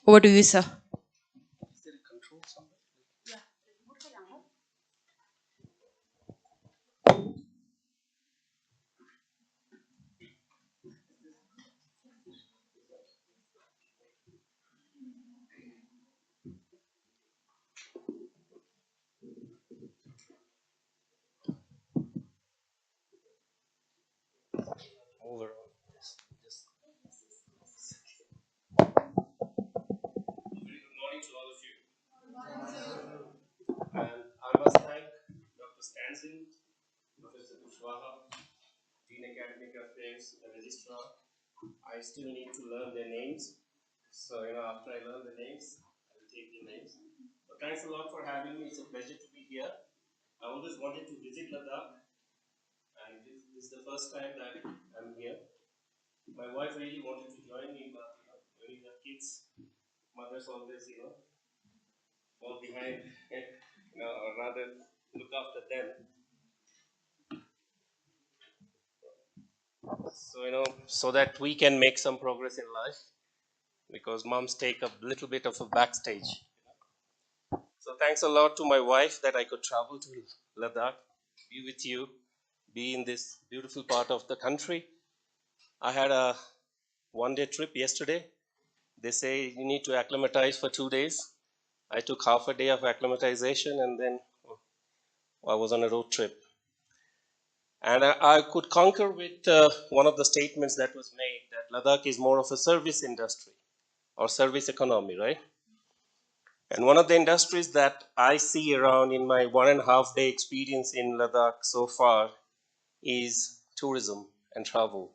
Over to you, sir. Is there a control somewhere? Move around. Yes. Very good morning to all of you. And I must thank Dr. Stanzin, Professor Kushwaha, Dean Academic Affairs, the Registrar. I still need to learn their names. So, after I learn the names, I will take the names. So, thanks a lot for having me. It's a pleasure to be here. I always wanted to visit Ladakh, and this is the first time that I'm here. My wife really wanted to join me, but when you have kids, mothers always, fall behind, or rather look after them. So, so that we can make some progress in life, because moms take a little bit of a backstage. So, thanks a lot to my wife that I could travel to Ladakh, be with you, be in this beautiful part of the country. I had a 1 day trip yesterday. They say you need to acclimatize for 2 days. I took half a day of acclimatization, and then I was on a road trip. And I could concur with one of the statements that was made, that Ladakh is more of a service industry or service economy, right? And one of the industries that I see around in my 1.5 day experience in Ladakh so far is tourism and travel.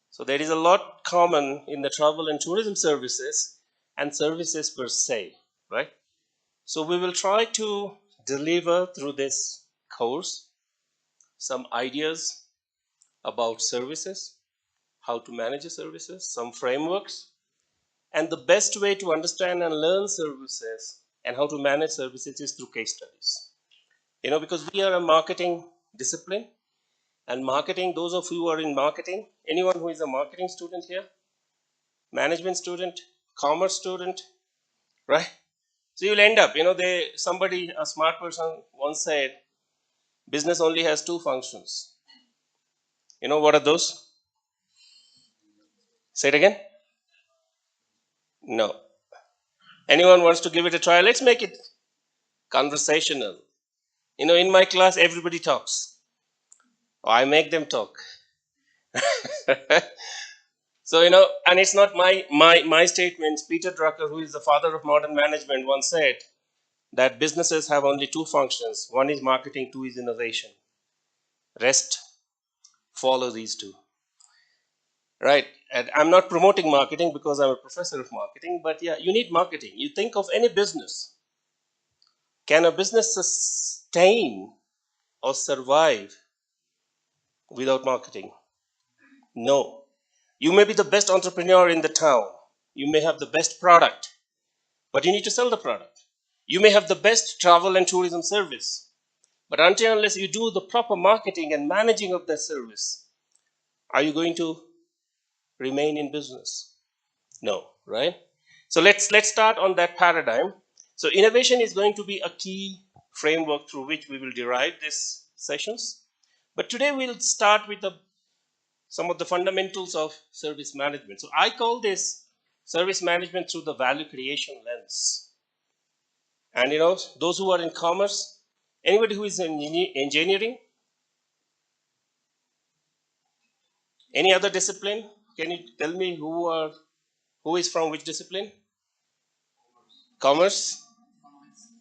So there is a lot common in the travel and tourism services and services per se, right? So we will try to deliver through this course some ideas about services, how to manage the services, some frameworks, and the best way to understand and learn services and how to manage services is through case studies. Because we are a marketing discipline, and marketing, those of you who are in marketing, anyone who is a marketing student here, management student, commerce student, right? So you'll end up, somebody, a smart person once said, business only has two functions. What are those? Say it again. No. Anyone wants to give it a try? Let's make it conversational. In my class, everybody talks. I make them talk. So, and it's not my statements. Peter Drucker, who is the father of modern management, once said that businesses have only two functions. One is marketing, two is innovation. Rest follow these two. Right. And I'm not promoting marketing because I'm a professor of marketing, but yeah, you need marketing. You think of any business. Can a business sustain or survive without marketing? No. You may be the best entrepreneur in the town. You may have the best product, but you need to sell the product. You may have the best travel and tourism service, but until unless you do the proper marketing and managing of that service, are you going to remain in business? No, right? So let's start on that paradigm. So innovation is going to be a key framework through which we will derive these sessions. But today we'll start with some of the fundamentals of service management. So I call this service management through the value creation lens. And those who are in commerce, anybody who is in engineering, any other discipline, can you tell me who is from which discipline? Commerce,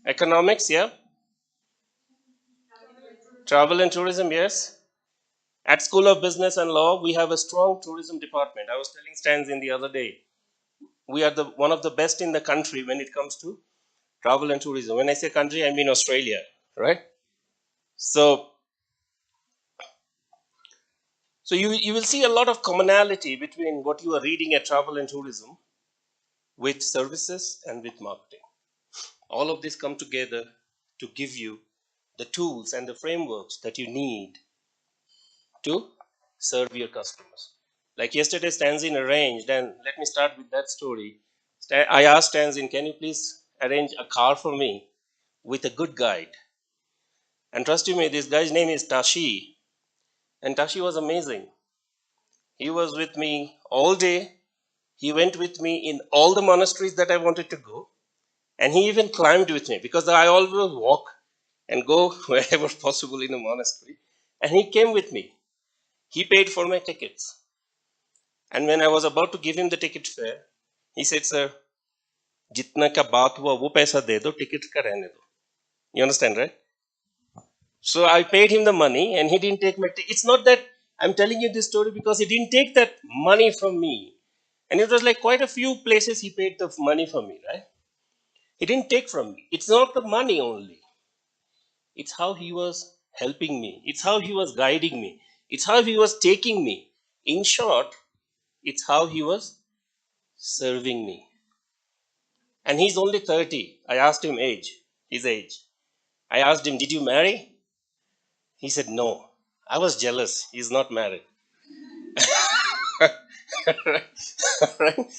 economics, yeah. Travel and tourism, yes. At School of Business and Law, we have a strong tourism department. I was telling Stans in the other day, we are the one of the best in the country when it comes to travel and tourism. When I say country, I mean Australia, right? So, so you will see a lot of commonality between what you are reading at travel and tourism with services and with marketing. All of this come together to give you the tools and the frameworks that you need to serve your customers. Like yesterday, Stanzin arranged, and let me start with that story. I asked Tanzin, can you please arrange a car for me with a good guide? And trust you me, this guy's name is Tashi. And Tashi was amazing. He was with me all day. He went with me in all the monasteries that I wanted to go. And he even climbed with me because I always walk and go wherever possible in a monastery. And he came with me. He paid for my tickets. And when I was about to give him the ticket fare, he said, sir, जितना का बात हुआ वो पैसा दे दो, ticket का रहने दो. You understand, right? So I paid him the money and he didn't take my ticket. It's not that I'm telling you this story because he didn't take that money from me. And it was like quite a few places he paid the money for me, right? He didn't take from me. It's not the money only. It's how he was helping me. It's how he was guiding me. It's how he was taking me. In short, it's how he was serving me. And he's only 30. I asked him his age. I asked him, did you marry? He said, no. I was jealous. He's not married. Right?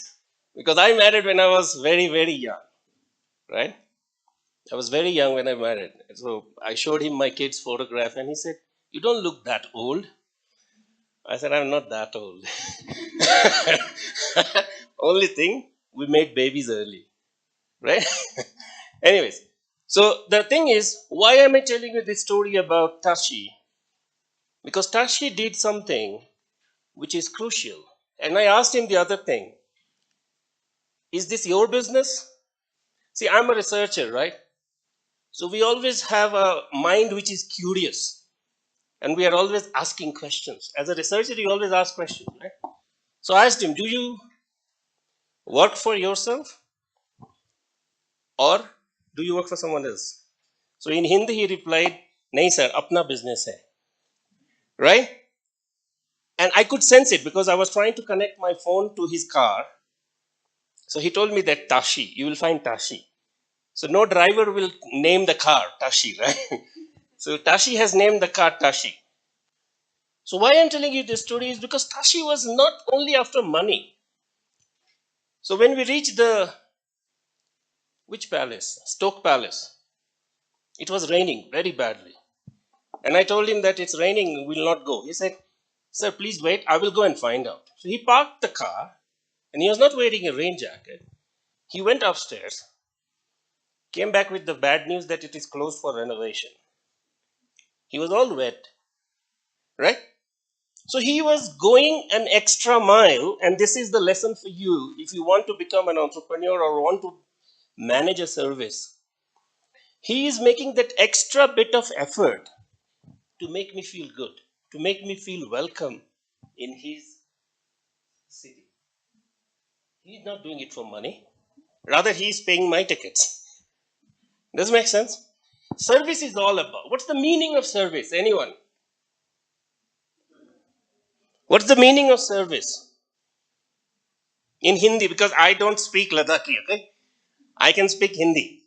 Because I married when I was very, very young. Right? I was very young when I married. So I showed him my kid's photograph and he said, you don't look that old. I said, I'm not that old. Only thing, we made babies early. Right? Anyways, so the thing is, why am I telling you this story about Tashi? Because Tashi did something which is crucial. And I asked him the other thing, is this your business? See, I'm a researcher, right? So we always have a mind which is curious. And we are always asking questions. As a researcher, you always ask questions, right? So I asked him, do you work for yourself or do you work for someone else? So in Hindi, he replied, nahi sir, apna business hai. Right? And I could sense it because I was trying to connect my phone to his car. So he told me that Tashi, you will find Tashi. So no driver will name the car Tashi, right? So Tashi has named the car Tashi. So why I'm telling you this story is because Tashi was not only after money. So when we reached which palace? Stoke Palace. It was raining very badly. And I told him that it's raining, we'll not go. He said, sir, please wait, I will go and find out. So he parked the car and he was not wearing a rain jacket. He went upstairs, came back with the bad news that it is closed for renovation. He was all wet, right? So he was going an extra mile, and this is the lesson for you if you want to become an entrepreneur or want to manage a service. He is making that extra bit of effort to make me feel good, to make me feel welcome in his city. He's not doing it for money. Rather, he's paying my tickets. Does it make sense? Service is all about. What's the meaning of service? Anyone? What's the meaning of service? In Hindi, because I don't speak Ladakhi, okay? I can speak Hindi.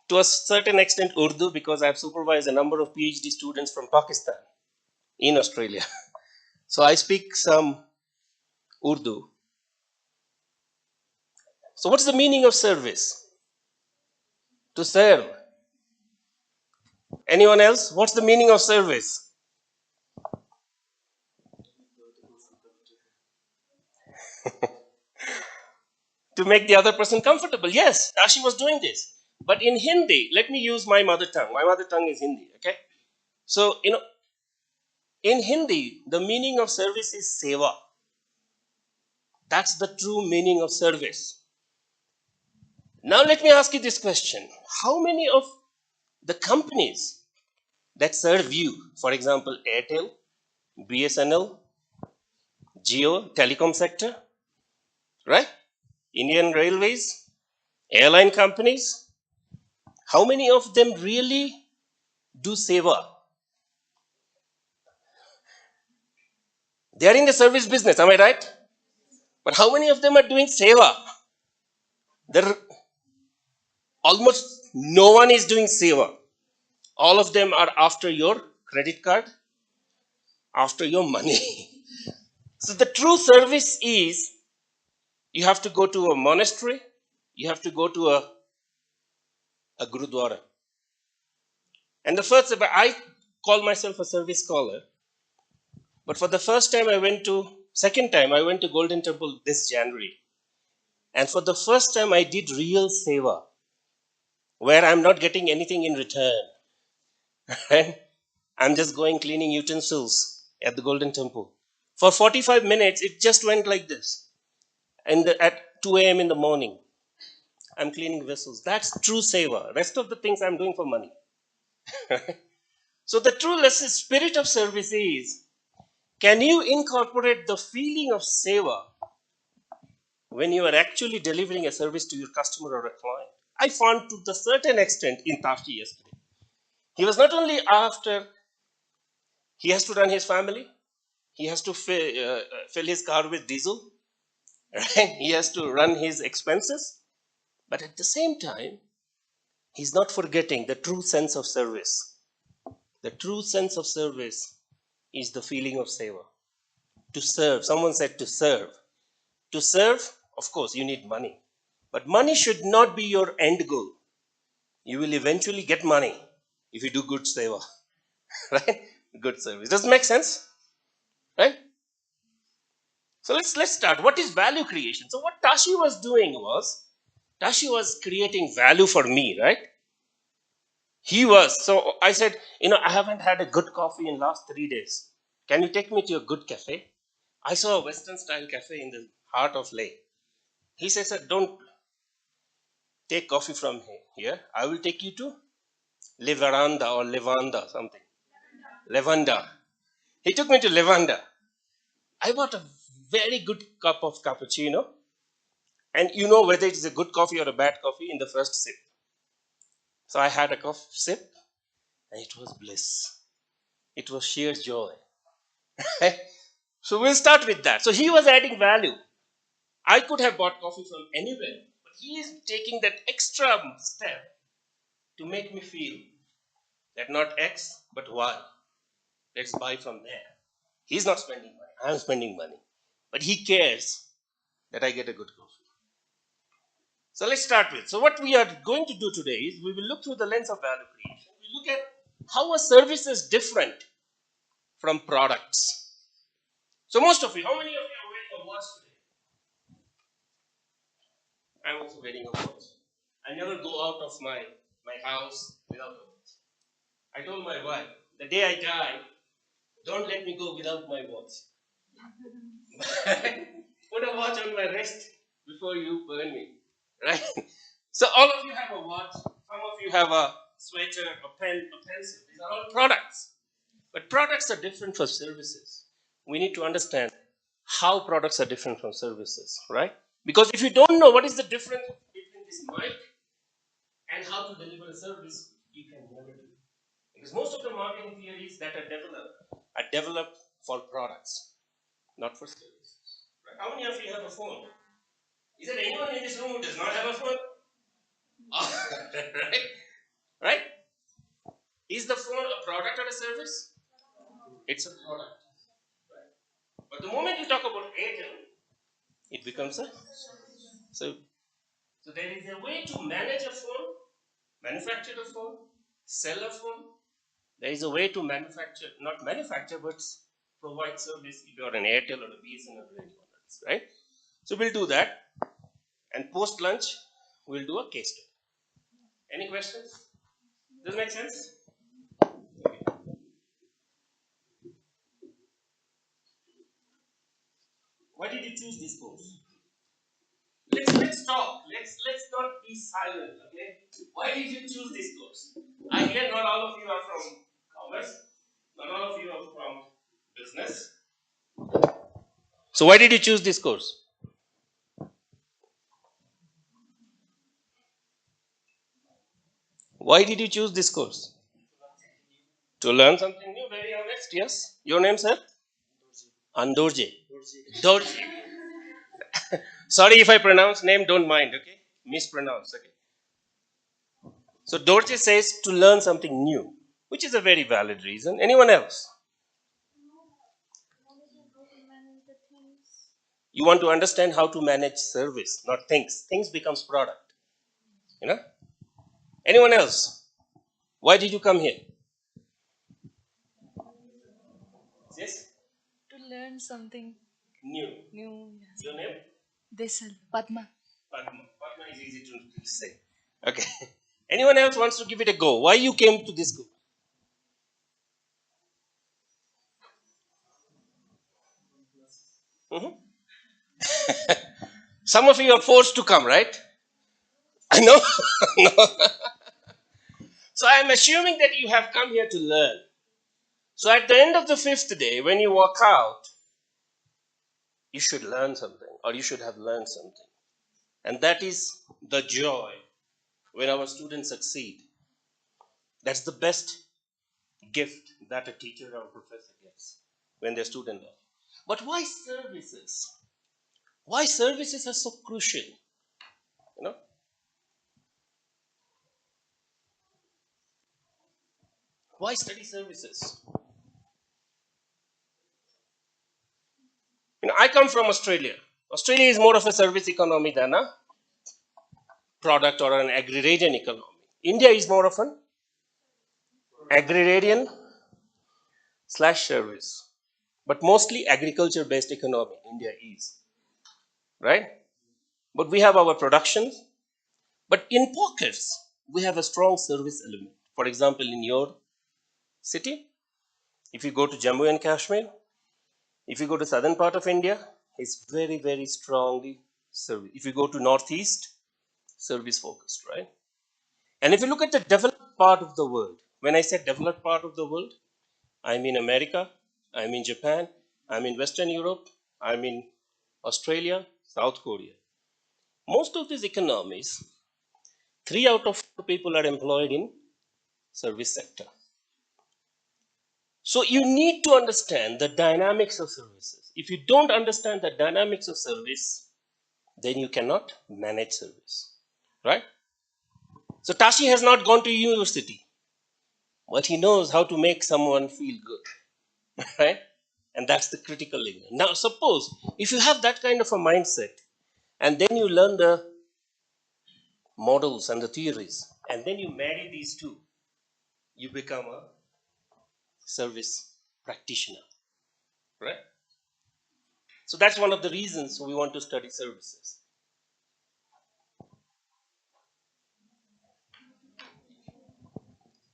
To a certain extent, Urdu, because I've supervised a number of PhD students from Pakistan in Australia. So I speak some Urdu. So what's the meaning of service? To serve. Anyone else? What's the meaning of service? To make the other person comfortable. Yes, Tashi was doing this. But in Hindi, let me use my mother tongue. My mother tongue is Hindi, okay? So, in Hindi, the meaning of service is seva. That's the true meaning of service. Now, let me ask you this question. How many of the companies that serve you, for example, Airtel, BSNL, Jio, telecom sector, right? Indian Railways, airline companies, how many of them really do seva? They are in the service business, am I right? But how many of them are doing seva? There almost no one is doing seva. All of them are after your credit card, after your money. So the true service is You have to go to a monastery. You have to go to a gurudwara. And the first, I call myself a service scholar. But for the second time, I went to Golden Temple this January. And for the first time, I did real seva, where I'm not getting anything in return. Right? I'm just going cleaning utensils at the Golden Temple. For 45 minutes, it just went like this. And at 2 a.m. in the morning, I'm cleaning vessels. That's true seva. Rest of the things I'm doing for money. So the true lesson, spirit of service is, can you incorporate the feeling of seva when you are actually delivering a service to your customer or a client? I found to the certain extent in Tashi yesterday. He was not only after, he has to run his family, he has to fill his car with diesel, right? He has to run his expenses, but at the same time, he's not forgetting the true sense of service. The true sense of service is the feeling of seva. To serve, someone said to serve. To serve, of course, you need money. But money should not be your end goal. You will eventually get money if you do good seva, right? Good service. Does it make sense? Right? So let's start. What is value creation? So what Tashi was doing was, Tashi was creating value for me, right? He was. So I said, I haven't had a good coffee in last 3 days. Can you take me to a good cafe? I saw a Western style cafe in the heart of Leh. He said, sir, don't take coffee from here. I will take you to Liveranda or Levanda, something. Levanda. He took me to Levanda. I bought a very good cup of cappuccino. And you know whether it is a good coffee or a bad coffee in the first sip. So I had a sip and it was bliss. It was sheer joy. So we'll start with that. So he was adding value. I could have bought coffee from anywhere, but he is taking that extra step to make me feel that not X, but Y. Let's buy from there. He's not spending money. I'm spending money. But he cares that I get a good coffee. So let's start with. So what we are going to do today is we will look through the lens of value creation. We look at how a service is different from products. So most of you, how many of you are wearing a watch today? I'm also wearing a watch. I never go out of my house without a watch. I told my wife, the day I die, don't let me go without my watch. Put a watch on my wrist before you burn me. Right? So all of you have a watch, some of you have a sweater, a pen, a pencil. These are all products. But products are different from services. We need to understand how products are different from services, right? Because if you don't know what is the difference between this mic and how to deliver a service, you can never do it. Because most of the marketing theories that are developed for products, not for services. Right? How many of you have a phone? Is there anyone in this room who does not have a phone? Right? Right? Is the phone a product or a service? It's a product. Right? But the moment you talk about Airtel, it becomes a so. So there is a way to manage a phone, manufacture a phone, sell a phone. There is a way to not manufacture, but provide service if you are an Airtel or a BSNL or anyone else, right? So we'll do that, and post lunch we'll do a case study. Any questions? Does it make sense? Why did you choose this course? Let's talk. Let's not be silent. Okay. Why did you choose this course? I hear not all of you are from commerce. Not all of you are from business. So why did you choose this course? Why did you choose this course? To learn something new. Very honest. Yes. Your name, sir? Andorje. Dorje. Sorry if I pronounce name. Don't mind. Okay. Mispronounce. Okay. So Dorje says to learn something new, which is a very valid reason. Anyone else? You want to understand how to manage service, not things. Things becomes product. You know? Anyone else? Why did you come here? Yes? To learn something New. new. Yes. Your name? Desal, Padma. Padma. Padma is easy to say. Okay. Anyone else wants to give it a go? Why you came to this school? Mhm. Some of you are forced to come, right? I know. No. So I am assuming that you have come here to learn. So at the end of the fifth day, when you walk out, you should learn something, or you should have learned something. And that is the joy when our students succeed. That's the best gift that a teacher or professor gets when their student does. But why services? Why services are so crucial? You know, why study services? I come from Australia. Australia is more of a service economy than a product or an agrarian economy. India is more of an agrarian slash service, but mostly agriculture based economy. India is right, but we have our productions. But in pockets, we have a strong service element. For example, in your city, if you go to Jammu and Kashmir, if you go to southern part of India, it's very, very strongly service. If you go to northeast, service focused, right? And if you look at the developed part of the world, when I say developed part of the world, I mean America, I mean Japan, I mean Western Europe, I mean Australia, South Korea. Most of these economies, 3 out of 4 people are employed in service sector. So you need to understand the dynamics of services. If you don't understand the dynamics of service, then you cannot manage service, right? So Tashi has not gone to university, but he knows how to make someone feel good, right? And that's the critical element. Now, suppose if you have that kind of a mindset, and then you learn the models and the theories, and then you marry these two, you become a service practitioner, right? So that's one of the reasons we want to study services.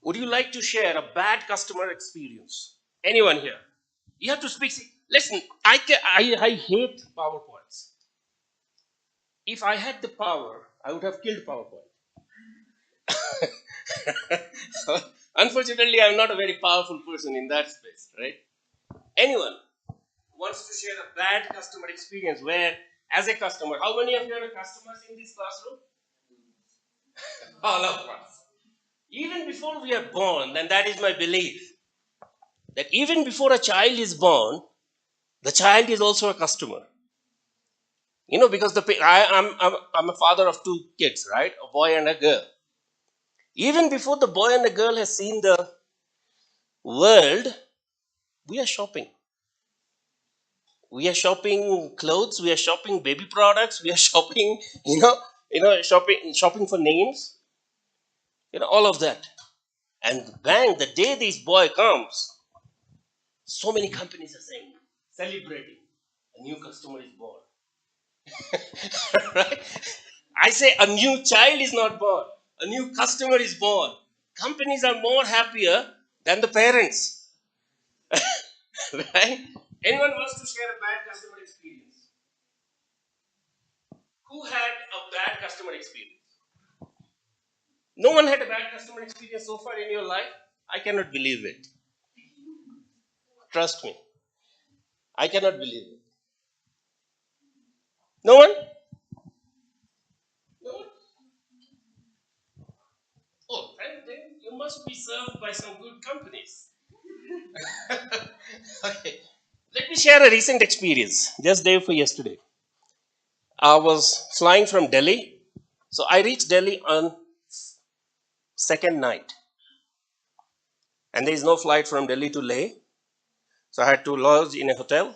Would you like to share a bad customer experience? Anyone here? You have to speak. See, listen, I hate PowerPoints. If I had the power, I would have killed PowerPoint. Unfortunately, I'm not a very powerful person in that space, right? Anyone wants to share a bad customer experience where, as a customer, how many of you are customers in this classroom? All of us. Even before we are born, and that is my belief, that even before a child is born, the child is also a customer. Because I'm a father of 2 kids, right? A boy and a girl. Even before the boy and the girl has seen the world, we are shopping. We are shopping clothes. We are shopping baby products. We are shopping, shopping for names. All of that. And bang, the day this boy comes, so many companies are saying, celebrating, a new customer is born. Right? I say a new child is not born, a new customer is born. Companies are more happier than the parents. Right? Anyone wants to share a bad customer experience? Who had a bad customer experience? No one had a bad customer experience so far in your life? I cannot believe it. Trust me. I cannot believe it. No one? No one? Oh, then you must be served by some good companies. Okay. Let me share a recent experience, just day for yesterday. I was flying from Delhi. So I reached Delhi on second night. And there is no flight from Delhi to Leh. So I had to lodge in a hotel.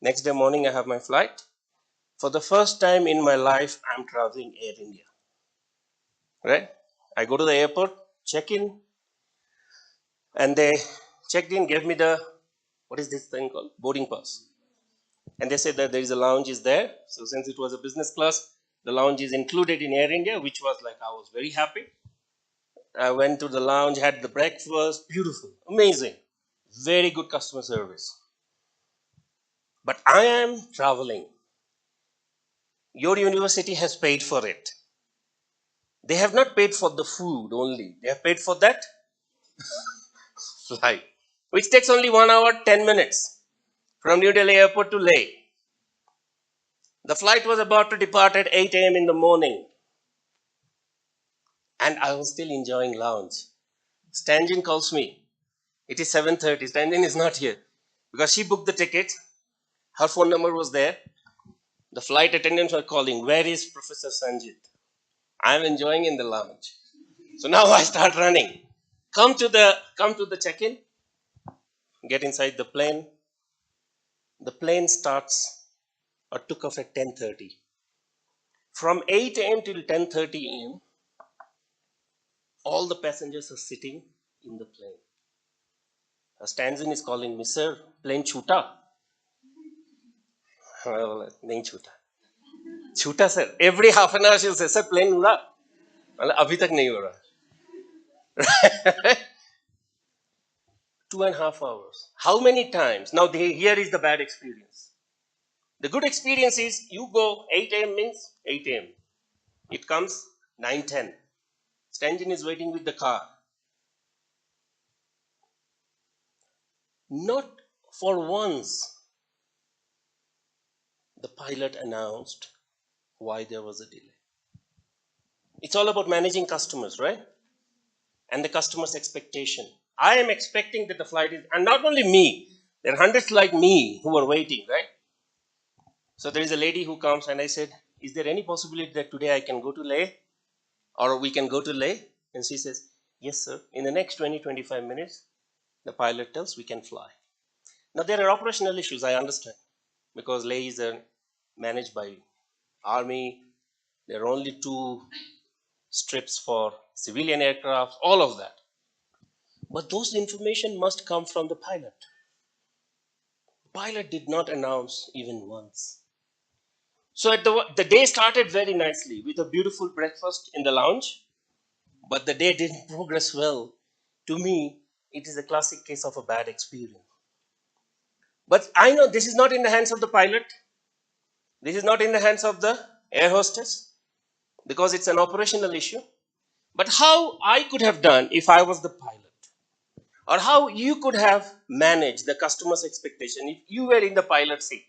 Next day morning, I have my flight. For the first time in my life, I'm traveling Air India. Right? I go to the airport, check in, and they checked in, gave me the, what is this thing called? Boarding pass. And they said that there is a lounge is there. So since it was a business class, the lounge is included in Air India, which was like, I was very happy. I went to the lounge, had the breakfast, beautiful, amazing, very good customer service. But I am traveling. Your university has paid for it. They have not paid for the food only. They have paid for that flight, which takes only 1 hour, 10 minutes from New Delhi airport to Leh. The flight was about to depart at 8 a.m. in the morning, and I was still enjoying lounge. Stanjin calls me. It is 7:30. Stanjin is not here because she booked the ticket. Her phone number was there. The flight attendants were calling. Where is Professor Sanjit? I am enjoying in the lounge. So now I start running. Come to the check-in. Get inside the plane. The plane starts or took off at 10:30. From 8 a.m. till 10:30 a.m., all the passengers are sitting in the plane. Stanzin is calling me, sir, plane chuta. नहीं छूटा छूटा sir every half an hour she'll say sir plane उड़ा मतलब अभी तक नहीं उड़ा 2.5 hours. How many times? Now here is the bad experience. The good experience is you go 8 a.m. means 8 a.m. It comes 9:10. Stanjin is waiting with the car. Not for once the pilot announced why there was a delay. It's all about managing customers, right? And the customer's expectation. I am expecting that the flight is, and not only me, there are hundreds like me who are waiting, right? So there is a lady who comes and I said, is there any possibility that today I can go to Leh or we can go to Leh? And she says, yes, sir. In the next 20-25 minutes, the pilot tells we can fly. Now there are operational issues, I understand, because Leh is managed by army. There are only 2 strips for civilian aircraft, all of that. But those information must come from the pilot. Pilot did not announce even once. So the day started very nicely with a beautiful breakfast in the lounge, but the day didn't progress well. To me, it is a classic case of a bad experience. But I know this is not in the hands of the pilot. This is not in the hands of the air hostess because it's an operational issue. But how I could have done if I was the pilot, or how you could have managed the customer's expectation if you were in the pilot seat.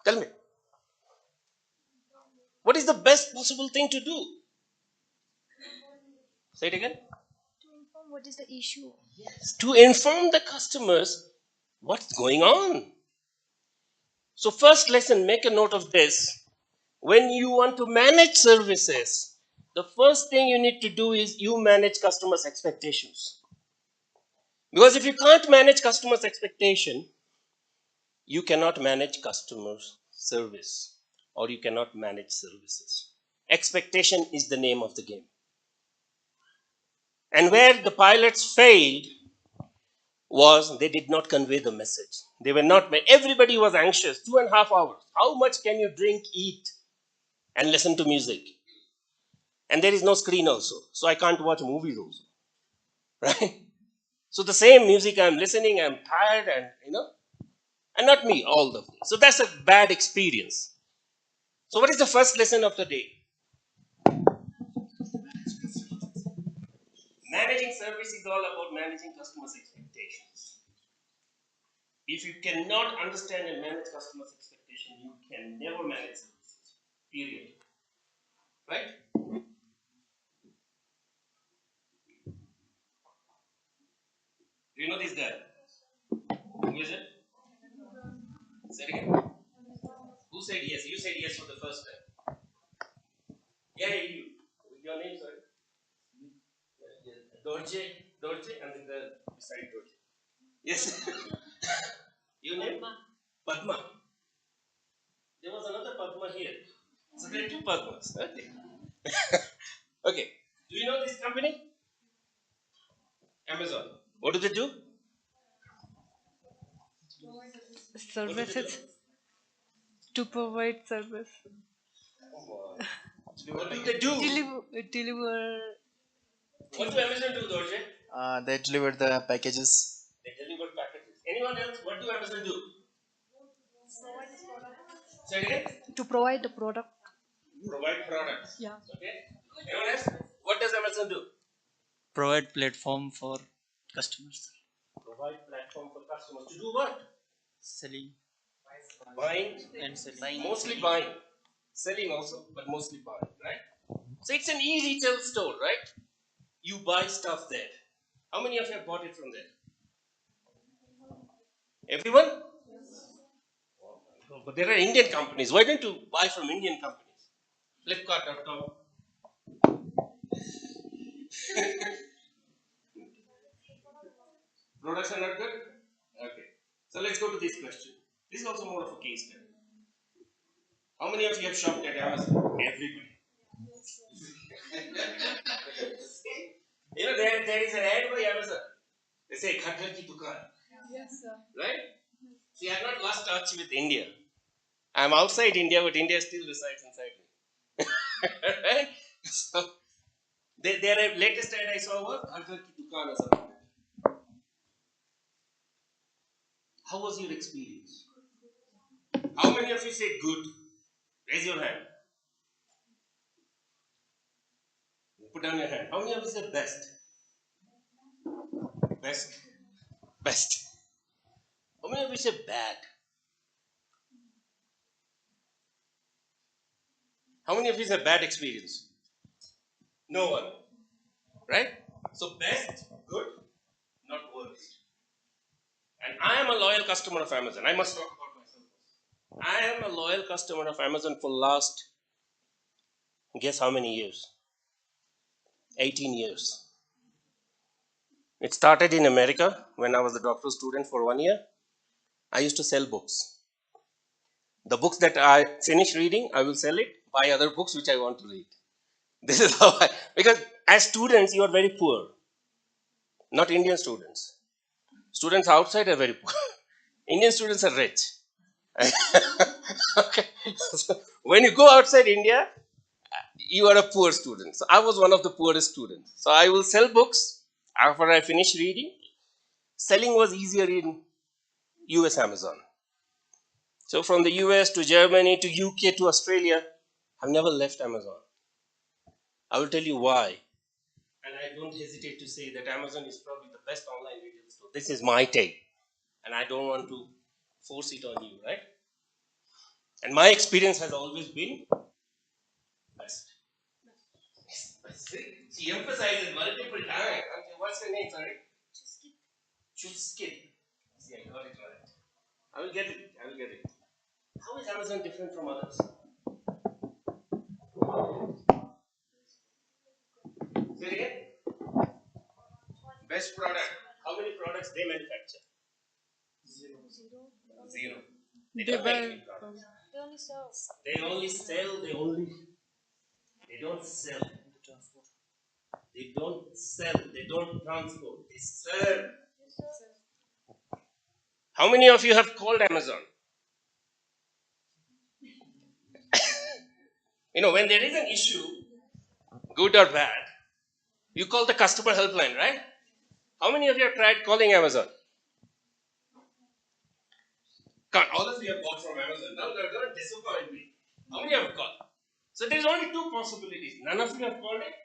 Tell me, what is the best possible thing to do? Say it again. To inform what is the issue. Yes, to inform the customers what's going on. So, first lesson, make a note of this. When you want to manage services, the first thing you need to do is you manage customers' expectations. Because if you can't manage customers' expectation, you cannot manage customer service or you cannot manage services. Expectation is the name of the game. And where the pilots failed was they did not convey the message. They were not, everybody was anxious. 2.5 hours. How much can you drink, eat, and listen to music? And there is no screen also. So I can't watch movies also. Right? So the same music I'm listening, I'm tired and, and not me, all the day. So that's a bad experience. So what is the first lesson of the day? Managing service is all about managing customers' expectations. If you cannot understand and manage customers' expectation, you can never manage services. Period. Right? Do you know this guy? Who is it? Say it again. Who said yes? You said yes for the first time. Yeah, you. Your name, sorry. Dorje, and the girl beside Dorje. Yes. Your name? Padma. over here. So there are two Padmas. Okay. Okay. Do you know this company? Amazon. What do they do? What do they do? Services to provide service. What do they do? Deliver What do Amazon do, Dorje? They delivered the packages. They deliver packages. Anyone else? What do Amazon do? Say it again. to provide the product. Provide products. Yeah. Okay. Anyone else? What does Amazon do? Provide platform for customers. Provide platform for customers to do what? Selling Buying. and selling. Mostly buying. Selling also, but mostly buying, right? So it's an e-retail store, right? You buy stuff there. How many of you have bought it from there? Everyone? But there are Indian companies. Why don't you buy from Indian companies? Flipkart.com. Products are not good? Okay. So let's go to this question. This is also more of a case study. How many of you have shopped at Amazon? Everybody. There is an ad by Amazon. They say, "Ghar ghar ki dukaan." Yes, sir. Right? See, I have not lost touch with India. I am outside India, but India still resides inside me. Right? So, their latest ad I saw was "Ghar ghar ki dukaan" or something. How was your experience? How many of you say good? Raise your hand. Put down your hand. How many of you say best? Best? Best. How many of you say bad? How many of you say bad experience? No one. Right? So best, good, not worst. And I am a loyal customer of Amazon. I must talk about myself. I am a loyal customer of Amazon for last, guess how many years? 18 years. It started in America when I was a doctoral student for 1 year. I used to sell books. The books that I finish reading, I will sell it, buy other books which I want to read. This is how because as students, you are very poor. Not Indian students. Students outside are very poor. Indian students are rich. Okay. So when you go outside India, you are a poor student. So I was one of the poorest students. So I will sell books after I finish reading. Selling was easier in US Amazon. So from the US to Germany to UK to Australia, I've never left Amazon. I will tell you why. And I don't hesitate to say that Amazon is probably the best online retail store. This is my take. And I don't want to force it on you, right? And my experience has always been best. She emphasizes multiple times. What's her name, sorry? Chuskit. See, I got it right. I will get it. I will get it. How is Amazon different from others? Say it again. Best product. How many products they manufacture? Zero. They They don't make were. any products. They only sell. They don't sell. They don't sell. They don't transport. They serve. How many of you have called Amazon? When there is an issue, good or bad, you call the customer helpline, right? How many of you have tried calling Amazon? God, all of you have bought from Amazon. Now don't disappoint me. How many have called? So there's only two possibilities. None of you have called it,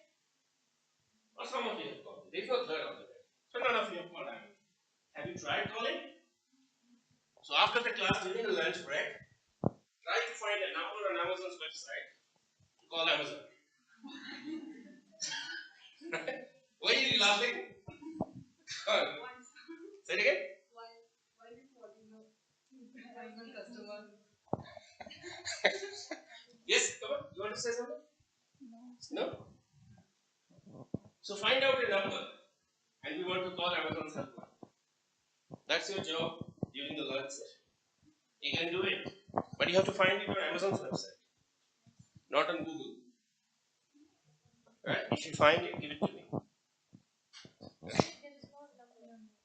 or some of you have called it. There's no third option. So none of you have called Amazon. Have you tried calling? So after the class, during the lunch break, try to find a number on Amazon's website to call Amazon. Why are you laughing? Say it again. Yes, come on. You want to say something? No? So find out a number and we want to call Amazon's helpline. That's your job during the lunch session. You can do it. But you have to find it on Amazon's website. Not on Google. Right? If you find it, give it to me.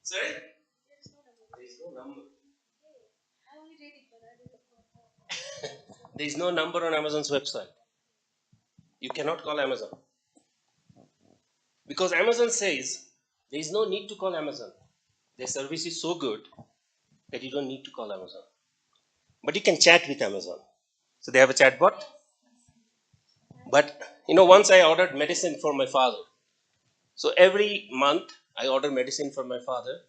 Sorry? There is no number. There is no number on Amazon's website. You cannot call Amazon. Because Amazon says there is no need to call Amazon. Their service is so good that you don't need to call Amazon. But you can chat with Amazon. So they have a chatbot. But once I ordered medicine for my father. So every month I order medicine for my father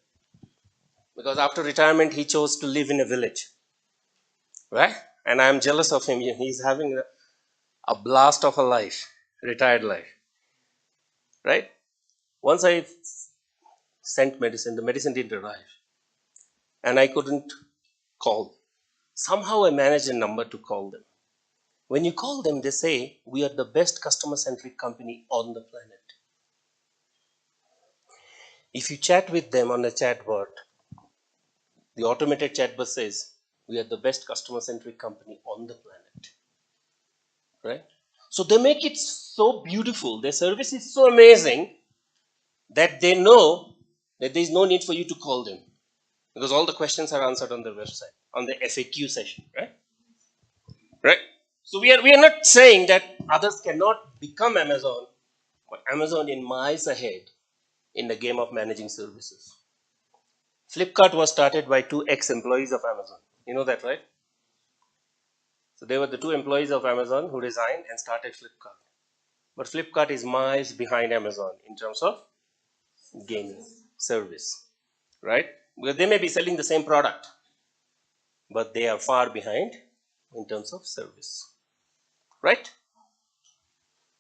because after retirement he chose to live in a village. Right? And I am jealous of him. He's having a blast of a life, retired life. Right? Once I sent medicine, the medicine didn't arrive. And I couldn't call. Somehow I managed a number to call them. When you call them, they say, we are the best customer-centric company on the planet. If you chat with them on a chatbot, the automated chatbot says, we are the best customer-centric company on the planet. Right? So they make it so beautiful. Their service is so amazing that they know that there is no need for you to call them because all the questions are answered on their website, on the FAQ session. Right? Right? So we are not saying that others cannot become Amazon, but Amazon is miles ahead in the game of managing services. Flipkart was started by two ex-employees of Amazon. You know that, right? So they were the two employees of Amazon who resigned and started Flipkart. But Flipkart is miles behind Amazon in terms of gaining service, right? Because they may be selling the same product, but they are far behind in terms of service, right?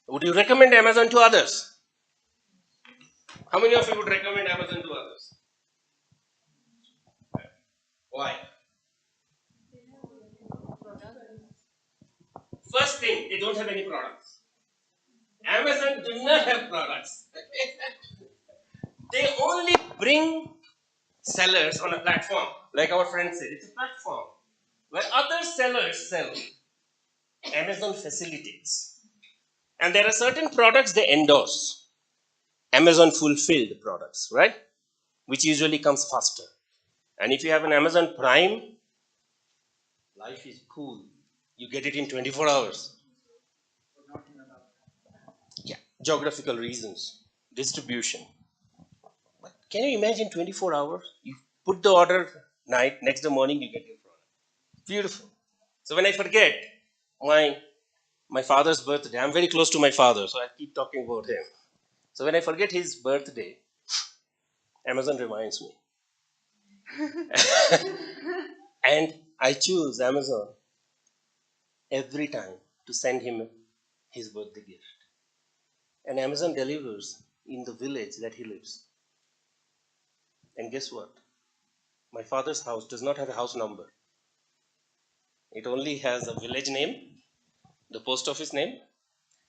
Would you recommend Amazon to others? How many of you would recommend Amazon to others? Why? First thing, they don't have any products. Amazon do not have products. They only bring sellers on a platform. Like our friend said, it's a platform where other sellers sell. Amazon facilitates. And there are certain products they endorse. Amazon fulfilled products, right? Which usually comes faster. And if you have an Amazon Prime, life is cool. You get it in 24 hours. Yeah, geographical reasons, distribution. But can you imagine 24 hours? You put the order night, next day morning you get your product. Beautiful. So when I forget my father's birthday, I'm very close to my father, so I keep talking about him. So when I forget his birthday, Amazon reminds me. And I choose Amazon every time to send him his birthday gift. And Amazon delivers in the village that he lives. And guess what? My father's house does not have a house number. It only has a village name, the post office name,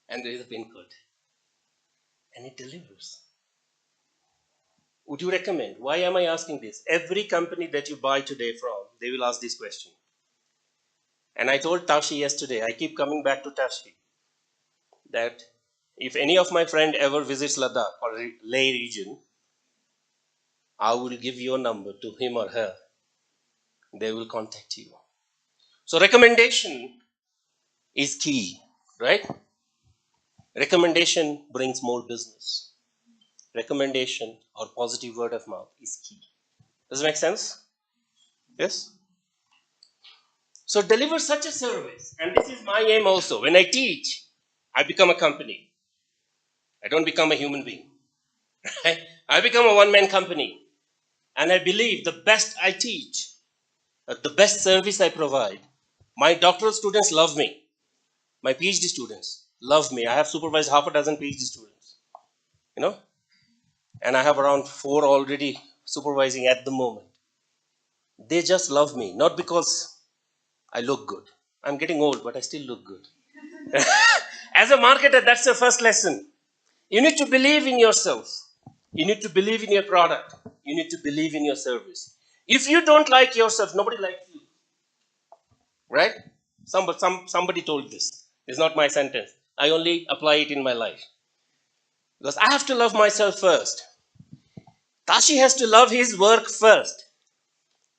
and there is a pin code. And it delivers. Would you recommend? Why am I asking this? Every company that you buy today from, they will ask this question. And I told Tashi yesterday, I keep coming back to Tashi, that if any of my friend ever visits Ladakh or Leh region, I will give your number to him or her. They will contact you. So recommendation is key, right? Recommendation brings more business. Recommendation or positive word of mouth is key. Does it make sense? Yes? So deliver such a service, and this is my aim also. When I teach, I become a company. I don't become a human being. Right? I become a one-man company. And I believe the best I teach, the best service I provide, my doctoral students love me. My PhD students love me. I have supervised half a dozen PhD students. You know? And I have around 4 already supervising at the moment. They just love me, not because I look good. I'm getting old, but I still look good. As a marketer, that's the first lesson. You need to believe in yourself. You need to believe in your product. You need to believe in your service. If you don't like yourself, nobody likes you. Right? Somebody told this. It's not my sentence. I only apply it in my life. Because I have to love myself first. Tashi has to love his work first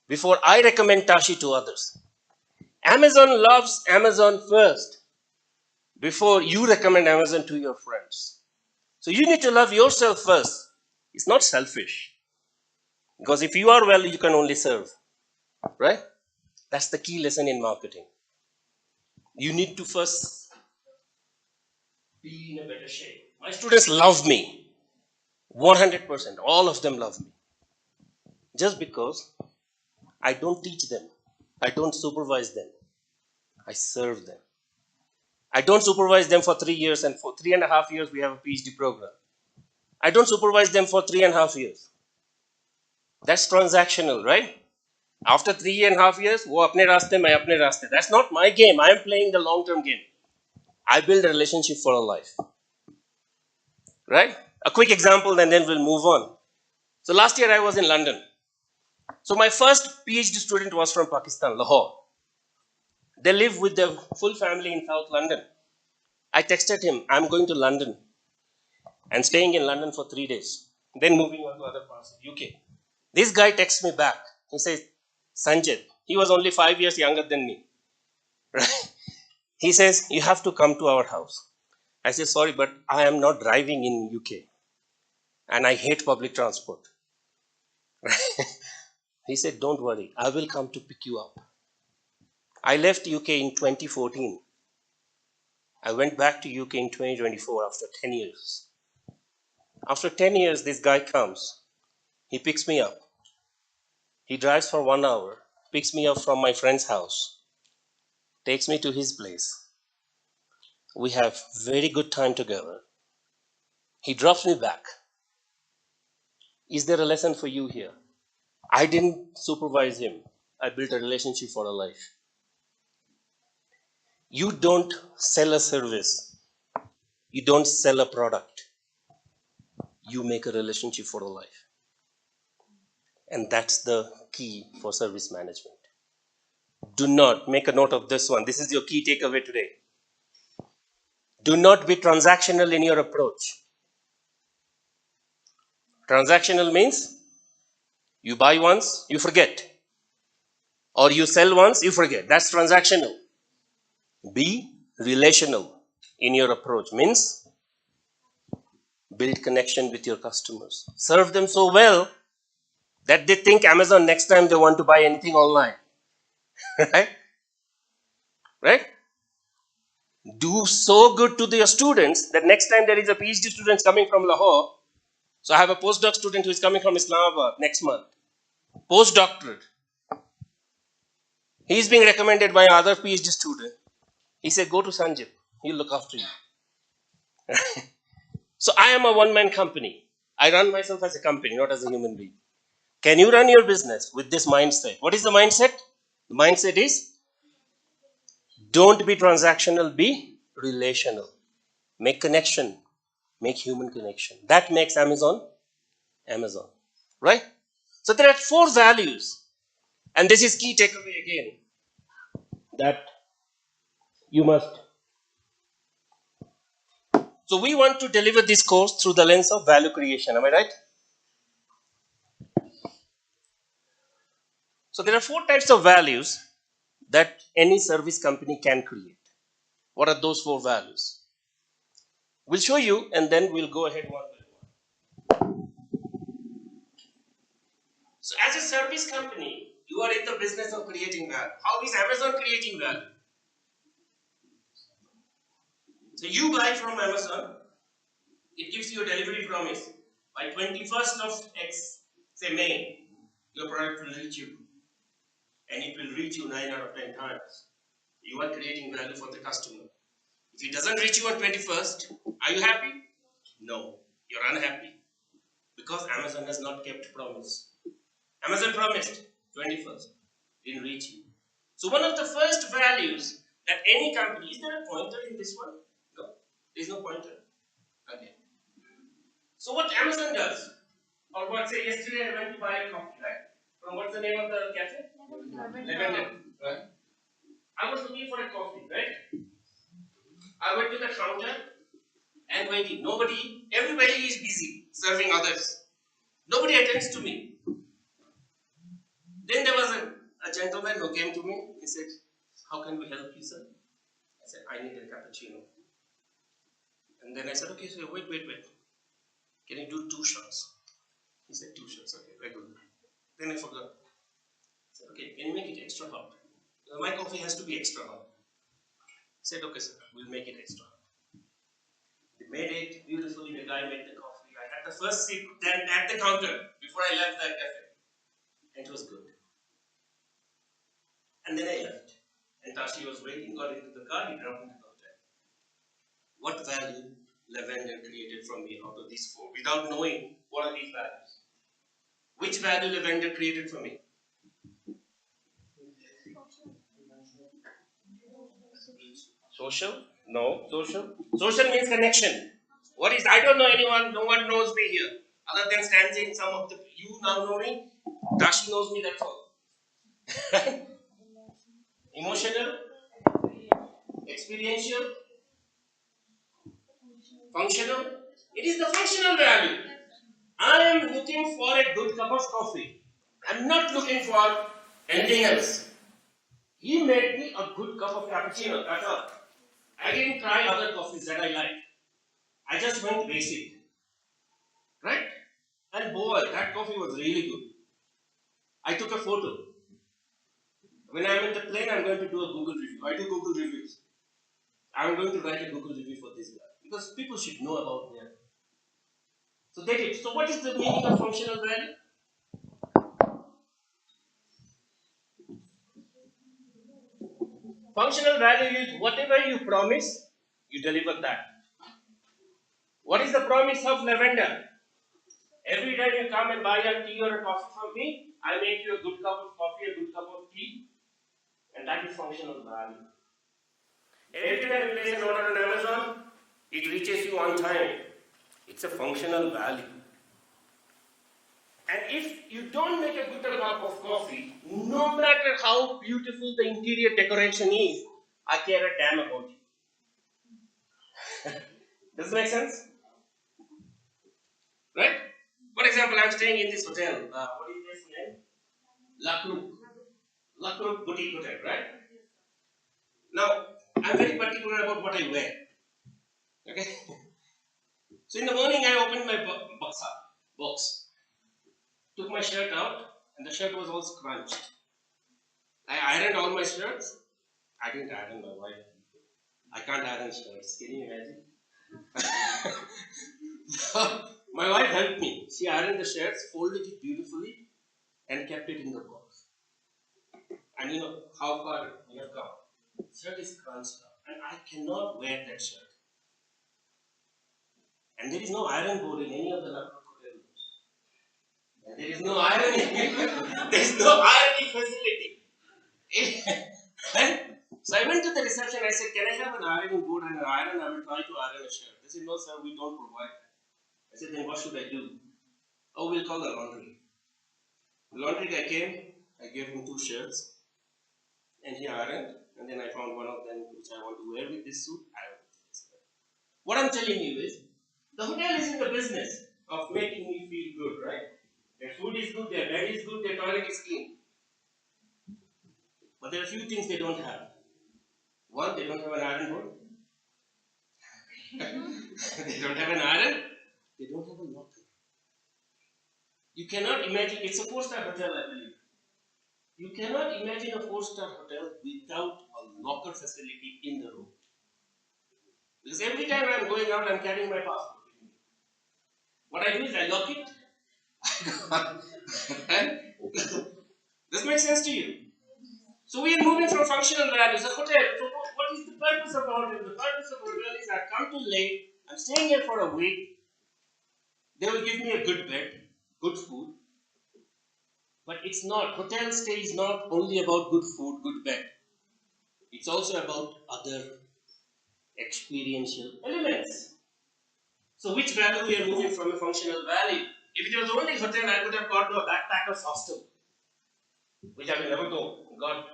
before I recommend Tashi to others. Amazon loves Amazon first before you recommend Amazon to your friends. So you need to love yourself first. It's not selfish. Because if you are well, you can only serve. Right? That's the key lesson in marketing. You need to first be in a better shape. My students love me. 100%. All of them love me. Just because I don't teach them. I don't supervise them. I serve them. I don't supervise them for 3 years, and for 3.5 years we have a PhD program. I don't supervise them for 3.5 years. That's transactional, right? After 3.5 years, वो अपने रास्ते मैं अपने रास्ते. That's not my game. I am playing the long-term game. I build a relationship for a life. Right? A quick example, and then we'll move on. So last year I was in London. So my first PhD student was from Pakistan, Lahore. They live with their full family in South London. I texted him, I'm going to London and staying in London for 3 days, then moving on to other parts of UK. This guy texts me back. He says, Sanjay, he was only 5 years younger than me. Right? He says, you have to come to our house. I said, sorry, but I am not driving in UK and I hate public transport. He said, don't worry, I will come to pick you up. I left UK in 2014. I went back to UK in 2024 after 10 years. After 10 years, this guy comes. He picks me up. He drives for 1 hour, picks me up from my friend's house, takes me to his place. We have very good time together. He drops me back. Is there a lesson for you here? I didn't supervise him. I built a relationship for a life. You don't sell a service. You don't sell a product. You make a relationship for a life. And that's the key for service management. Do not make a note of this one. This is your key takeaway today. Do not be transactional in your approach. Transactional means you buy once, you forget. Or you sell once, you forget. That's transactional. Be relational in your approach. Means build connection with your customers. Serve them so well that they think Amazon next time they want to buy anything online. Right? Right? Do so good to your students that next time there is a PhD student coming from Lahore. So I have a postdoc student who is coming from Islamabad next month. Postdoctorate. He is being recommended by another PhD student. He said, go to Sanjay. He'll look after you. So I am a one-man company. I run myself as a company, not as a human being. Can you run your business with this mindset? What is the mindset? The mindset is don't be transactional, be relational. Make connection. Make human connection. That makes Amazon, Amazon. Right? So there are 4 values. And this is key takeaway again. That you must. So we want to deliver this course through the lens of value creation. Am I right? So there are 4 types of values that any service company can create. What are those 4 values? We'll show you and then we'll go ahead one by one. So as a service company, you are in the business of creating value. How is Amazon creating value? So you buy from Amazon, it gives you a delivery promise. By 21st of X, say May, your product will reach you. And it will reach you 9 out of 10 times. You are creating value for the customer. If it doesn't reach you on 21st, are you happy? No, you're unhappy. Because Amazon has not kept promise. Amazon promised 21st, didn't reach you. So one of the first values that any company, is there a pointer in this one? No, there is no pointer. Okay. So what Amazon does, or what say yesterday I went to buy a coffee, right? From what's the name of the cafe? Lavender. Right. I was looking for a coffee, right? I went to the counter and waiting. Everybody is busy serving others. Nobody attends to me. Then there was a gentleman who came to me. He said, "How can we help you, sir?" I said, "I need a cappuccino." And then I said, "Okay, so wait. Can you do 2 shots?" He said, "2 shots, okay, very good." Then I forgot. I said, "Okay, can you make it extra hot? My coffee has to be extra hot." I said, "Okay, sir, we'll make it extra hot." They made it beautifully. The guy made the coffee. I had the first sip then at the counter before I left the cafe. And it was good. And then I left. And Tashi was waiting, got into the car, he dropped in the hotel. What value Lavender created from me out of these 4 without knowing what are these values? Which value Lavender created for me? Social? No. Social? Social means connection. What is, I don't know anyone, no one knows me here. Other than standing, some of the, you now know me. Tashi knows me, that's all. Emotional? Experiential? Functional? It is the functional value. I am looking for a good cup of coffee. I'm not looking for anything else. He made me a good cup of cappuccino, that's all. I didn't try other coffees that I like. I just went basic. Right? And boy, that coffee was really good. I took a photo. When I'm in the plane, I'm going to do a Google review. I do Google reviews. I'm going to write a Google review for this guy. Because people should know about them. So they did. So what is the meaning of functional value? Functional value is whatever you promise, you deliver that. What is the promise of Lavender? Every time you come and buy a tea or a coffee from me, I make you a good cup of coffee, a good cup of tea, and that is functional value. Every time you place an order on Amazon, it reaches you on time. It's a functional value. And if you don't make a good cup of coffee, no matter how beautiful the interior decoration is, I care a damn about you. Does it make sense? Right? For example, I'm staying in this hotel. What is this name? Lakru Boutique Hotel, right? Now, I'm very particular about what I wear. Okay? So in the morning, I opened my box, took my shirt out, and the shirt was all scrunched. I ironed all my shirts. I didn't iron my wife. I can't iron shirts. Can you imagine? So, my wife helped me. She ironed the shirts, folded it beautifully, and kept it in the box. And you know how far we have come. Shirt is crunched up, and I cannot wear that shirt. And there is no iron board in any of the Lucknow hotel rooms. And there is no ironing. There is no ironing facility. And so I went to the reception. I said, "Can I have an ironing board and an iron? I will try to iron a shirt." They said, "No, sir, we don't provide that." I said, "Then what should I do?" "Oh, we'll call the laundry." The laundry guy came. I gave him 2 shirts, and he ironed. And then I found one of them which I want to wear with this suit. I went with this. What I'm telling you is, the hotel is in the business of making me feel good, right? Their food is good, their bed is good, their toilet is clean. But there are a few things they don't have. One, they don't have an iron board. They don't have an iron. They don't have a locker. You cannot imagine, it's a 4-star hotel, I believe. You cannot imagine a 4-star hotel without a locker facility in the room. Because every time I'm going out, I'm carrying my passport with me. What I do is I lock it. This makes sense to you? So we are moving from functional values. A hotel. So what is the purpose of a hotel? The purpose of a hotel is I come too late. I'm staying here for a week. They will give me a good bed, good food. But it's not. Hotel stay is not only about good food, good bed. It's also about other experiential elements. So which value we are moving from a functional value? If it was only hotel, I could have gone to a backpacker's hostel, which I will never go. God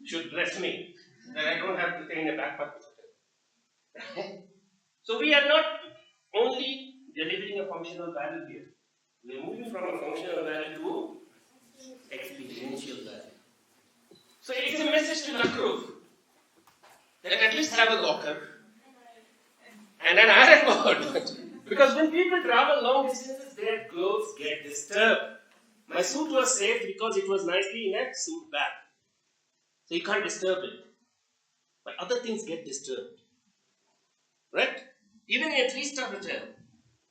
should bless me that I don't have to stay in a backpacker's hotel. So we are not only delivering a functional value here. We are moving from a functional value to experiential value. So it is a message to the crew that at least have a locker and an iron board. Because when people travel long distances, their clothes get disturbed. My suit was saved because it was nicely in a suit bag. So you can't disturb it. But other things get disturbed. Right? Even in a 3-star hotel,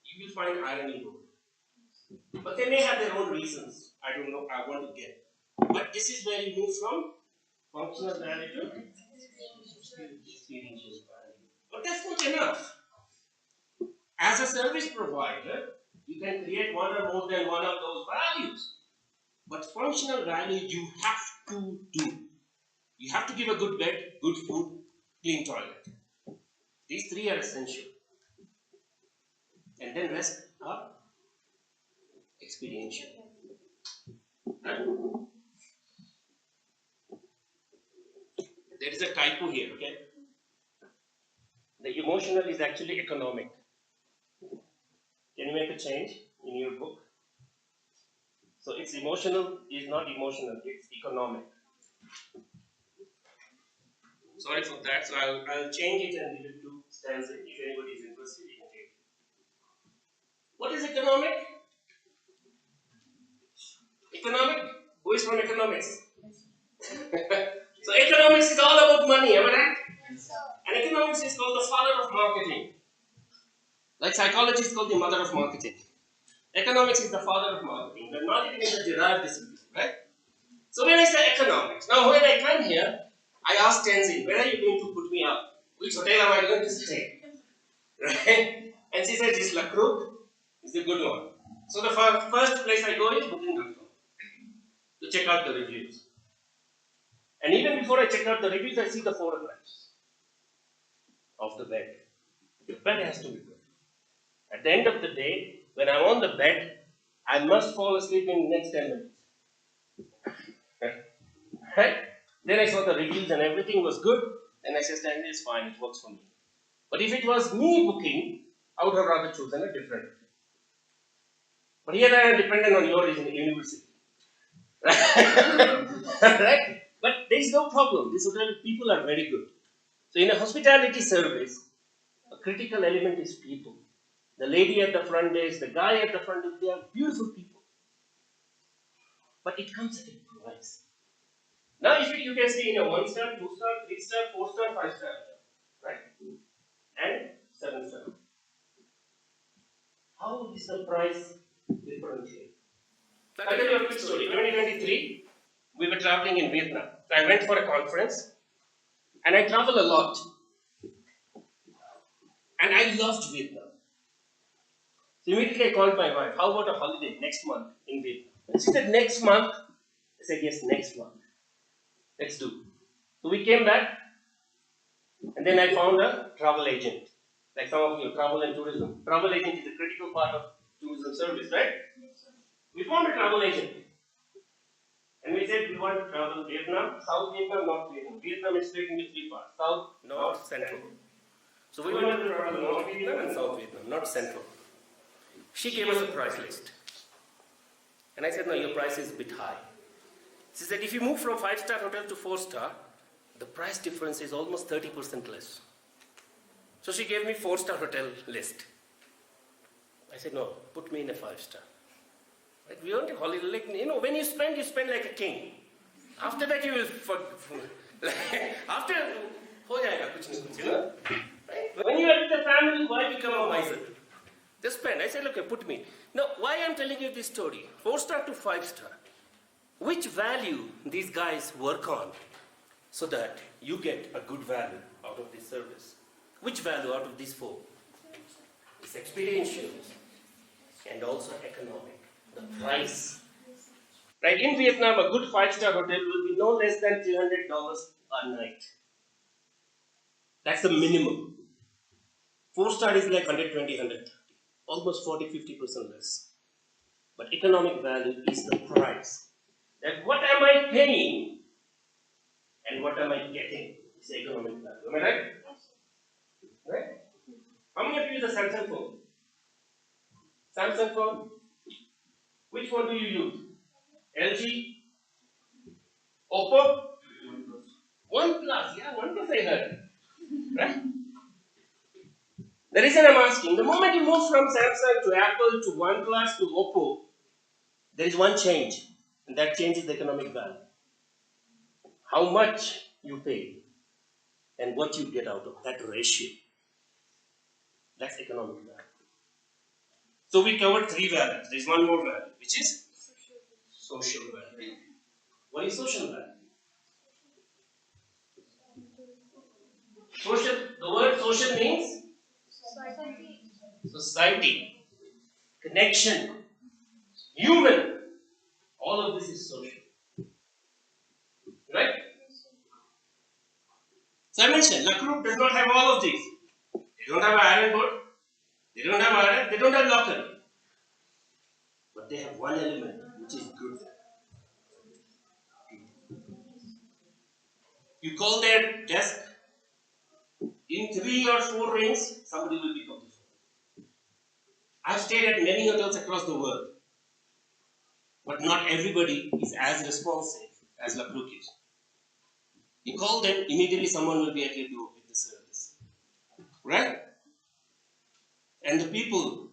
you will find ironing board. But they may have their own reasons. I don't know, I want to get. But this is where you move from functional value to experiential value. But that's not enough. As a service provider, you can create one or more than one of those values. But functional value you have to do. You have to give a good bed, good food, clean toilet. These 3 are essential. And then rest are experiential. Right? There is a typo here, okay? The emotional is actually economic. Can you make a change in your book? So it's emotional is not emotional, it's economic. Sorry for that, so I'll change it and give it to stanza. If anybody is interested, you can take it. What is economic? Economic? Who is from economics? So economics is all about money, am I right? And economics is called the father of marketing. Like psychology is called the mother of marketing. Economics is the father of marketing. But marketing is a derived discipline, right? So when I say economics, now when I come here, I ask Tenzin, where are you going to put me up? Which hotel am I going to stay? Right? And she says, this Lakrut is a good one. So the first place I go is booking.com to check out the reviews. And even before I check out the reviews, I see the photographs of the bed. The bed has to be good. At the end of the day, when I'm on the bed, I must fall asleep in the next 10 minutes. Right? Then I saw the reviews and everything was good. Then I said, Stanley, it's fine, it works for me. But if it was me booking, I would have rather chosen a different. But here I am dependent on your university. Right? But there is no problem. These hotel people are very good. So in a hospitality service, a critical element is people. The lady at the front desk, the guy at the front desk, they are beautiful people. But it comes at a price. Now, if you can stay in a 1-star, 2-star, 3-star, 4-star, 5-star, right? And 7-star. How is the price different here? So I'll tell you a quick story. 2023, we were traveling in Vietnam. So I went for a conference, and I travel a lot. And I loved Vietnam. So immediately I called my wife, how about a holiday next month in Vietnam? And she said, next month? I said, yes, next month. Let's do. So we came back, and then I found a travel agent. Like some of you, travel and tourism. Travel agent is a critical part of tourism service, right? We found a travel agent. And we said we want to travel Vietnam, South Vietnam, North Vietnam. Vietnam is split into 3 parts, South, North, Central. So we wanted to travel North Vietnam and South Vietnam, not Central. She gave us a price list. And I said, no, your price is a bit high. She said, if you move from 5-star hotel to 4-star, the price difference is almost 30% less. So she gave me 4-star hotel list. I said, no, put me in a 5-star. Right? We want a holiday, like, when you spend like a king. After that you will, after, right? When you are with the family, why become a miser? Just spend. I said, okay, put me. Now, why I'm telling you this story? 4-star to 5-star. Which value these guys work on so that you get a good value out of this service? Which value out of these 4? It's experiential and also economic. The price. Right, in Vietnam, a good 5-star hotel will be no less than $300 a night. That's the minimum. 4-star is like 120, 130. Almost 40-50% less. But economic value is the price. That what am I paying and what am I getting is the economic value. Am I right? Right? How many of you use a Samsung phone? Samsung phone? Which phone do you use? LG? Oppo? OnePlus. Yeah, OnePlus I heard. Right? The reason I'm asking, the moment you move from Samsung to Apple to OnePlus to Oppo, there is one change, and that change is the economic value. How much you pay and what you get out of that ratio. That's economic value. So we covered three values. There is one more value, which is social value. What is social value? Social. The word social means society, connection, human. All of this is social. Right? So I mentioned, La Group does not have all of these. They don't have an iron board, they don't have iron, they don't have locker. But they have one element which is good. You call their desk, in 3 or 4 rings, somebody will pick up the phone. I've stayed at many hotels across the world, but not everybody is as responsive as La Group is. You call them, immediately someone will be at your door with the service. Right? And the people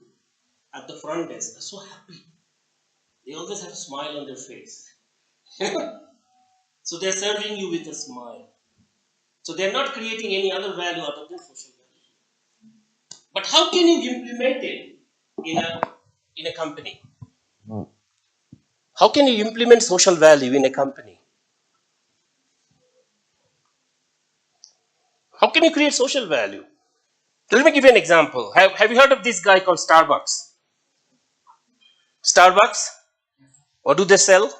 at the front desk are so happy. They always have a smile on their face. So they're serving you with a smile. So they're not creating any other value other than social value. But how can you implement it in a company? How can you implement social value in a company? How can you create social value? Let me give you an example. Have you heard of this guy called Starbucks? Starbucks? What do they sell?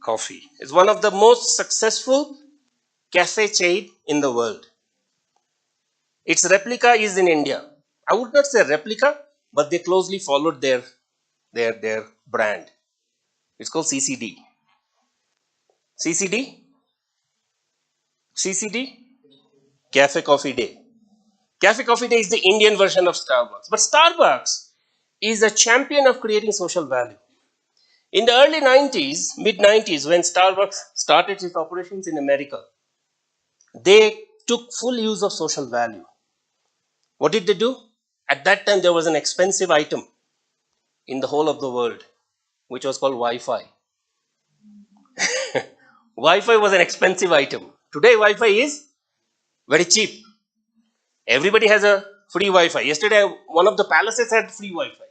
Coffee. It's one of the most successful cafe chain in the world. Its replica is in India. I would not say replica, but they closely followed their brand. It's called CCD. CCD? CCD? Cafe Coffee Day. Cafe Coffee Day is the Indian version of Starbucks. But Starbucks is a champion of creating social value. In the early 90s, mid 90s, when Starbucks started its operations in America, they took full use of social value. What did they do? At that time, there was an expensive item in the whole of the world, which was called Wi Fi. Wi Fi was an expensive item. Today, Wi Fi is very cheap. Everybody has a free Wi Fi. Yesterday, one of the palaces had free Wi Fi.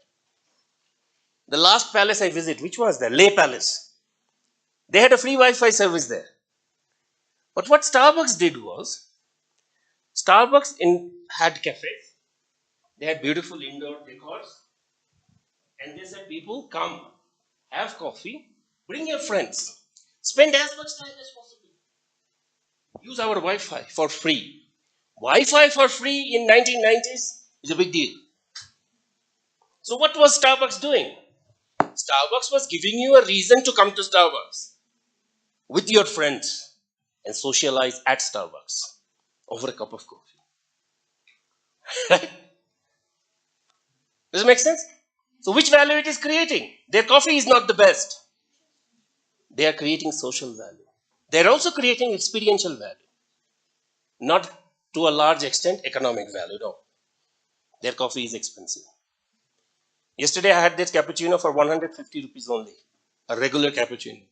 The last palace I visited, which was there? Leh Palace. They had a free Wi Fi service there. But what Starbucks did was, had cafes, they had beautiful indoor decors, and they said, people come, have coffee, bring your friends, spend as much time as possible. Use our Wi-Fi for free. Wi-Fi for free in 1990s is a big deal. So what was Starbucks doing? Starbucks was giving you a reason to come to Starbucks with your friends and socialize at Starbucks over a cup of coffee. Does it make sense? So which value it is creating? Their coffee is not the best. They are creating social value. They are also creating experiential value. Not to a large extent economic value, no. Their coffee is expensive. Yesterday I had this cappuccino for 150 rupees only. A regular cappuccino.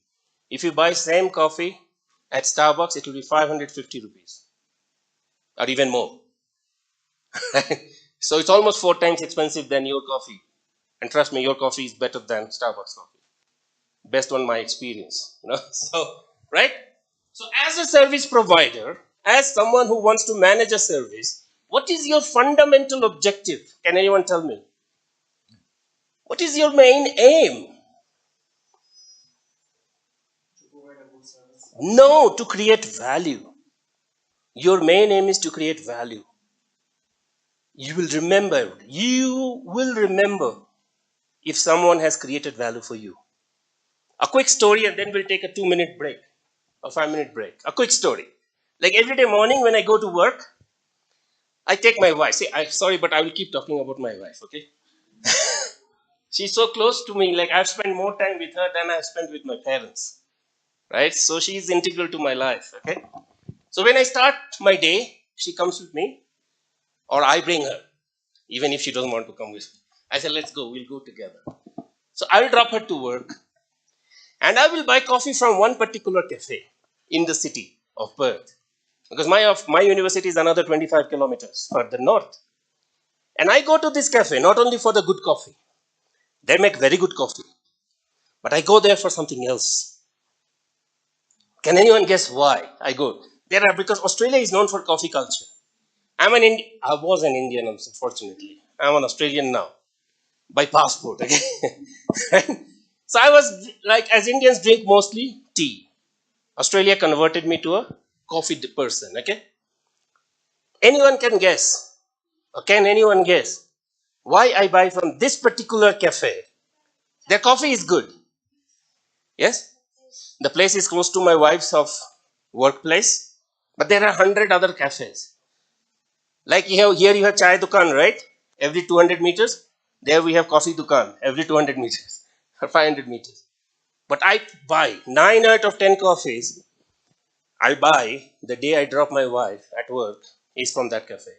If you buy same coffee at Starbucks, it will be 550 rupees. Or even more. So it's almost 4 times expensive than your coffee. And trust me, your coffee is better than Starbucks coffee. Based on my experience. So, right? So as a service provider, as someone who wants to manage a service, what is your fundamental objective? Can anyone tell me? What is your main aim? No, to create value. Your main aim is to create value. You will remember if someone has created value for you. A quick story and then we'll take a 2-minute break, a 5-minute break. A quick story. Like every day morning when I go to work, I take my wife. See, I'm sorry, but I will keep talking about my wife, okay? She's so close to me. Like, I've spent more time with her than I've spent with my parents, right? So she's integral to my life, okay? So when I start my day, she comes with me, or I bring her, even if she doesn't want to come with me. I say, let's go, we'll go together. So I will drop her to work, and I will buy coffee from one particular cafe in the city of Perth. Because my university is another 25 kilometers further north. And I go to this cafe not only for the good coffee, they make very good coffee, but I go there for something else. Can anyone guess why I go? There are because Australia is known for coffee culture. I was an Indian, unfortunately. I'm an Australian now by passport. Okay, so I was like, as Indians drink mostly tea. Australia converted me to a coffee person. Okay, anyone can guess, or can anyone guess why I buy from this particular cafe? Their coffee is good. Yes, the place is close to my wife's of workplace, but there are 100 other cafes. Like you have chai dukan, right? Every 200 meters. There we have coffee dukan every 200 meters or 500 meters. But I buy 9 out of 10 coffees I buy the day I drop my wife at work is from that cafe.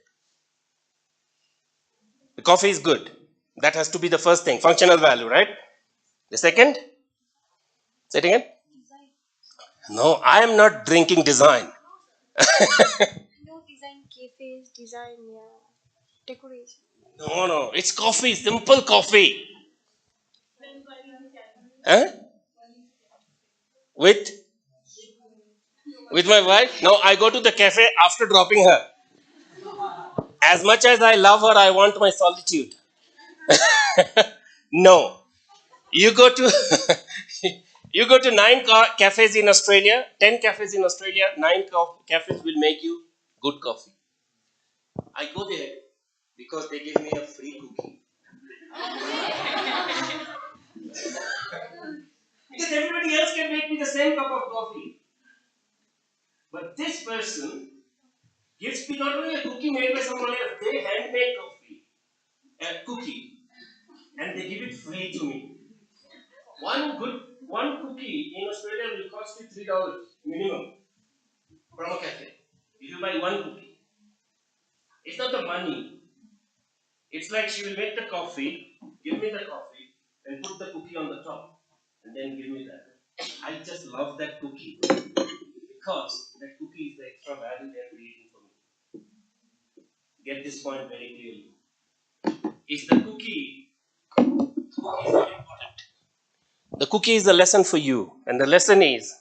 The coffee is good. That has to be the first thing. Functional value, right? The second? Say it again. No, I am not drinking design. No design cafes, design decoration. No, no. It's coffee. Simple coffee. Huh? With my wife? No, I go to the cafe after dropping her. As much as I love her, I want my solitude. No. You go to you go to 9 cafes in Australia, 10 cafes in Australia, 9 cafes will make you good coffee. I go there because they give me a free cookie. Because everybody else can make me the same cup of coffee. But this person gives me not only a cookie made by someone else, they handmade coffee, a cookie, and they give it free to me. One cookie in Australia will cost you $3 minimum from a cafe. If you buy one cookie, it's not the money. It's like she will make the coffee, give me the coffee, and put the cookie on the top, and then give me that. I just love that cookie because that cookie is the extra value they are creating for me. Get this point very clearly. Is the cookie is very important. The cookie is a lesson for you, and the lesson is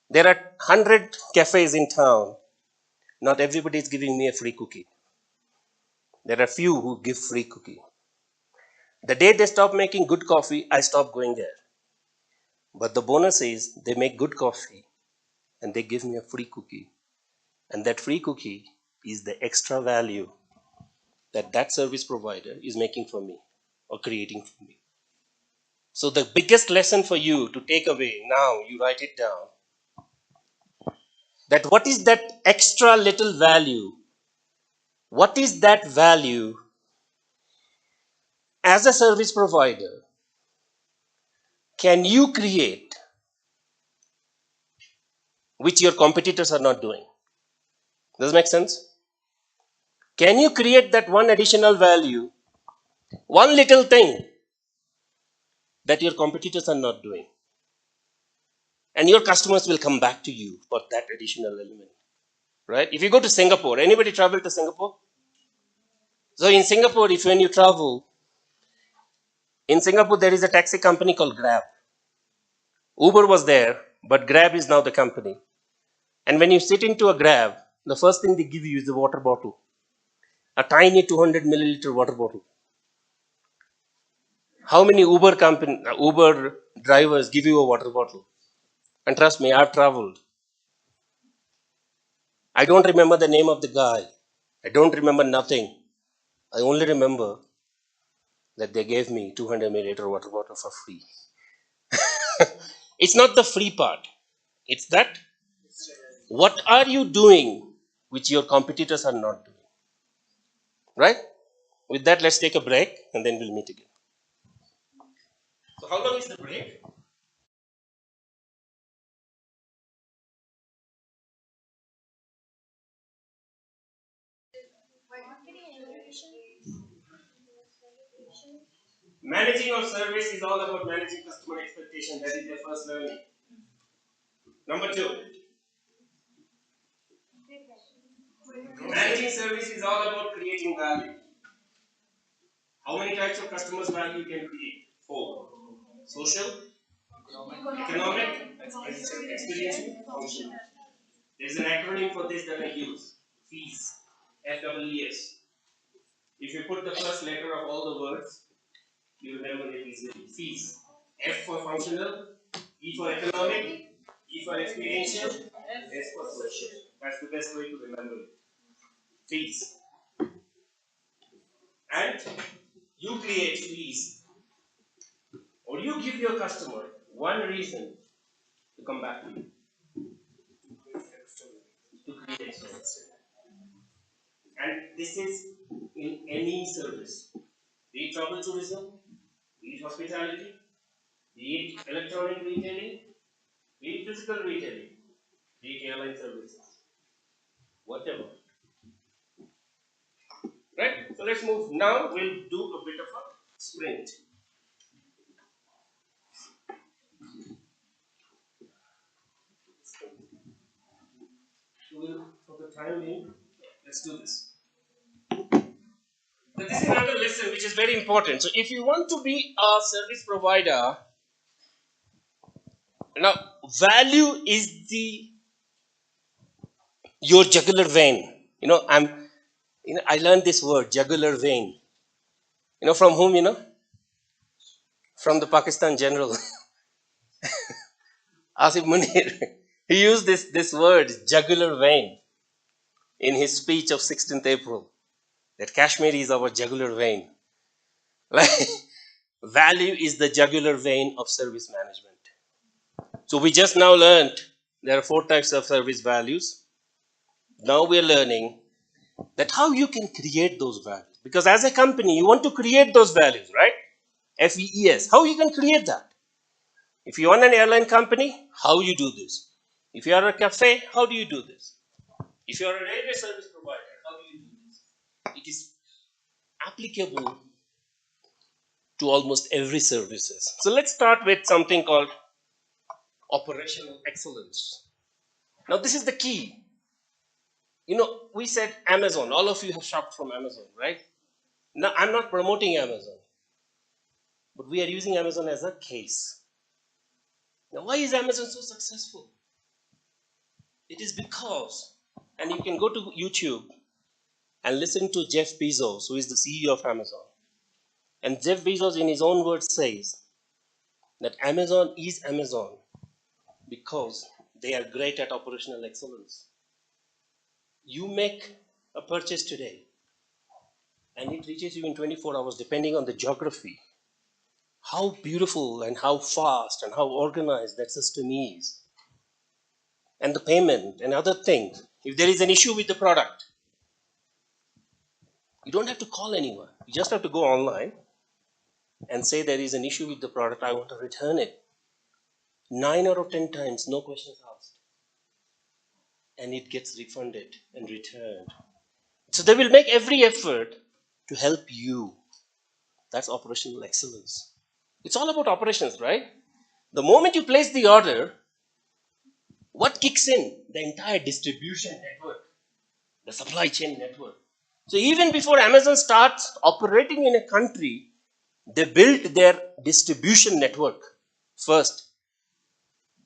there are 100 cafes in town. Not everybody is giving me a free cookie. There are few who give free cookie. The day they stop making good coffee, I stop going there. But the bonus is they make good coffee and they give me a free cookie. And that free cookie is the extra value that service provider is making for me or creating for me. So the biggest lesson for you to take away now, you write it down. That what is that extra little value? What is that value as a service provider can you create which your competitors are not doing? Does it make sense? Can you create that one additional value, one little thing that your competitors are not doing? And your customers will come back to you for that additional element. Right? If you go to Singapore, anybody travel to Singapore? So in Singapore, if when you travel, in Singapore there is a taxi company called Grab. Uber was there, but Grab is now the company. And when you sit into a Grab, the first thing they give you is a water bottle, a tiny 200 milliliter water bottle. How many Uber drivers give you a water bottle? And trust me, I've traveled. I don't remember the name of the guy. I don't remember nothing. I only remember that they gave me 200 milliliter water bottle for free. It's not the free part. It's that what are you doing which your competitors are not doing? Right? With that, let's take a break and then we'll meet again. So how long is the break? Managing our service is all about managing customer expectation. That is the first learning. Number two, managing service is all about creating value. How many types of customers value you can create? Four. Social, economic, experiential, functional. There is an acronym for this that I use. FEES. FEES. If you put the first letter of all the words, you remember it easily. FEES. F for functional, E for economic, E for experiential, S for social. That's the best way to remember it. FEES. And you create FEES, or you give your customer one reason to come back to you, to create service. And this is in any service. Be it travel tourism, be it hospitality, be it electronic retailing, be it physical retailing, be it airline services, whatever. Right? So let's move. Now we'll do a bit of a sprint. For the time being, let's do this. So this is another lesson which is very important. So if you want to be a service provider, now value is the your jugular vein. I learned this word jugular vein. From whom? From the Pakistan general Asif Munir. He used this word jugular vein in his speech of 16th April. That Kashmir is our jugular vein. Like value is the jugular vein of service management. So we just now learned there are four types of service values. Now we are learning that how you can create those values. Because as a company, you want to create those values, right? FEES. How you can create that? If you are an airline company, how you do this? If you are a cafe, how do you do this? If you are a railway service provider, how do you do this? It is applicable to almost every services. So let's start with something called operational excellence. Now this is the key. We said Amazon. All of you have shopped from Amazon, right? Now I'm not promoting Amazon, but we are using Amazon as a case. Now why is Amazon so successful? It is because, and you can go to YouTube and listen to Jeff Bezos, who is the CEO of Amazon. And Jeff Bezos, in his own words, says that Amazon is Amazon because they are great at operational excellence. You make a purchase today, and it reaches you in 24 hours, depending on the geography. How beautiful and how fast and how organized that system is. And the payment and other things. If there is an issue with the product, you don't have to call anyone. You just have to go online and say there is an issue with the product, I want to return it. 9 out of 10 times, no questions asked. And it gets refunded and returned. So they will make every effort to help you. That's operational excellence. It's all about operations, right? The moment you place the order, what kicks in? The entire distribution network, the supply chain network. So even before Amazon starts operating in a country, they built their distribution network first,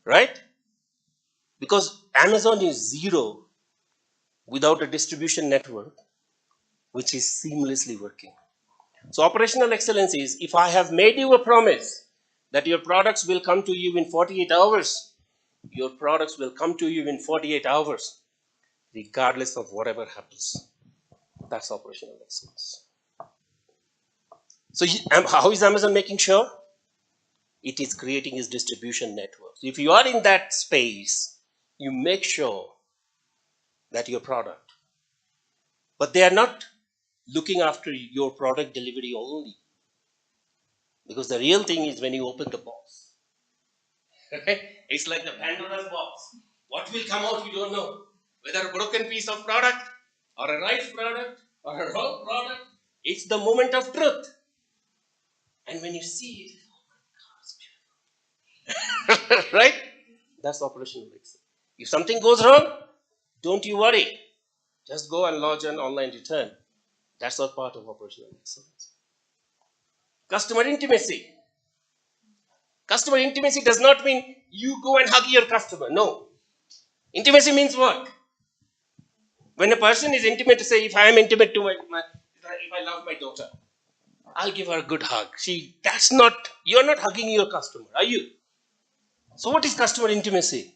right? Because Amazon is zero without a distribution network which is seamlessly working. So operational excellence is, if I have made you a promise that your products will come to you in 48 hours, your products will come to you in 48 hours, regardless of whatever happens. That's operational excellence. So how is Amazon making sure? It is creating its distribution network. So if you are in that space, you make sure that your product, but they are not looking after your product delivery only. Because the real thing is when you open the box. Right? It's like the Pandora's box. What will come out, you don't know. Whether a broken piece of product, or a right product, or a wrong product. It's the moment of truth. And when you see it, right? That's operational excellence. If something goes wrong, don't you worry. Just go and lodge an online return. That's all part of operational excellence. Customer intimacy. Customer intimacy does not mean you go and hug your customer. No. Intimacy means what? When a person is intimate, say, if I am intimate to if I love my daughter, I'll give her a good hug. That's not, you're not hugging your customer, are you? So what is customer intimacy?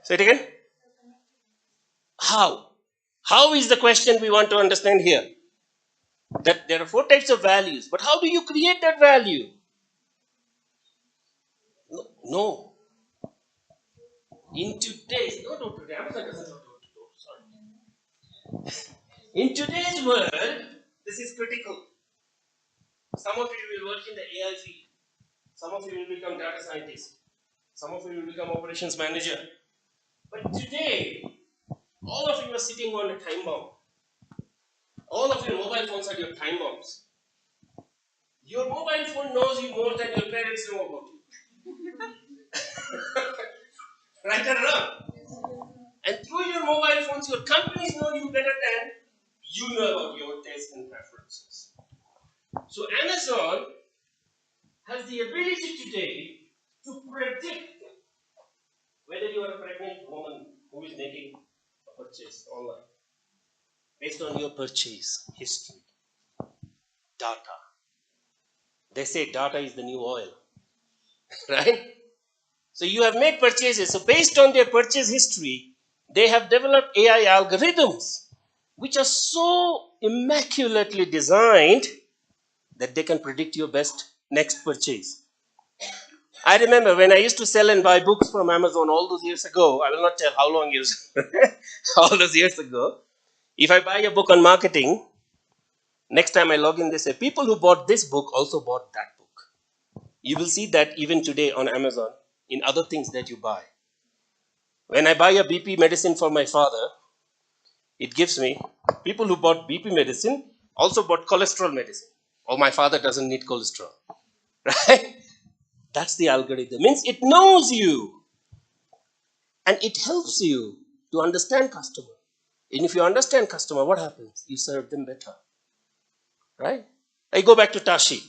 Say it again. How? How is the question we want to understand here? That there are 4 types of values, but how do you create that value? No. In today's, no, no, today, Amazon doesn't know door to door, sorry. In today's world, this is critical. Some of you will work in the AI field. Some of you will become data scientists. Some of you will become operations manager. But today, all of you are sitting on a time bomb. All of your mobile phones are your time bombs. Your mobile phone knows you more than your parents know about you. Right or wrong? And through your mobile phones, your companies know you better than you know about your tastes and preferences. So Amazon has the ability today to predict whether you are a pregnant woman who is making a purchase online based on your purchase history. Data. They say data is the new oil, right? So you have made purchases. So based on their purchase history, they have developed AI algorithms which are so immaculately designed that they can predict your best next purchase. I remember when I used to sell and buy books from Amazon all those years ago. I will not tell how long years, all those years ago. If I buy a book on marketing, next time I log in, they say, people who bought this book also bought that book. You will see that even today on Amazon in other things that you buy. When I buy a BP medicine for my father, it gives me people who bought BP medicine also bought cholesterol medicine. Oh, my father doesn't need cholesterol. Right? That's the algorithm. Means it knows you and it helps you to understand customer. And if you understand customer, what happens? You serve them better. Right? I go back to Tashi.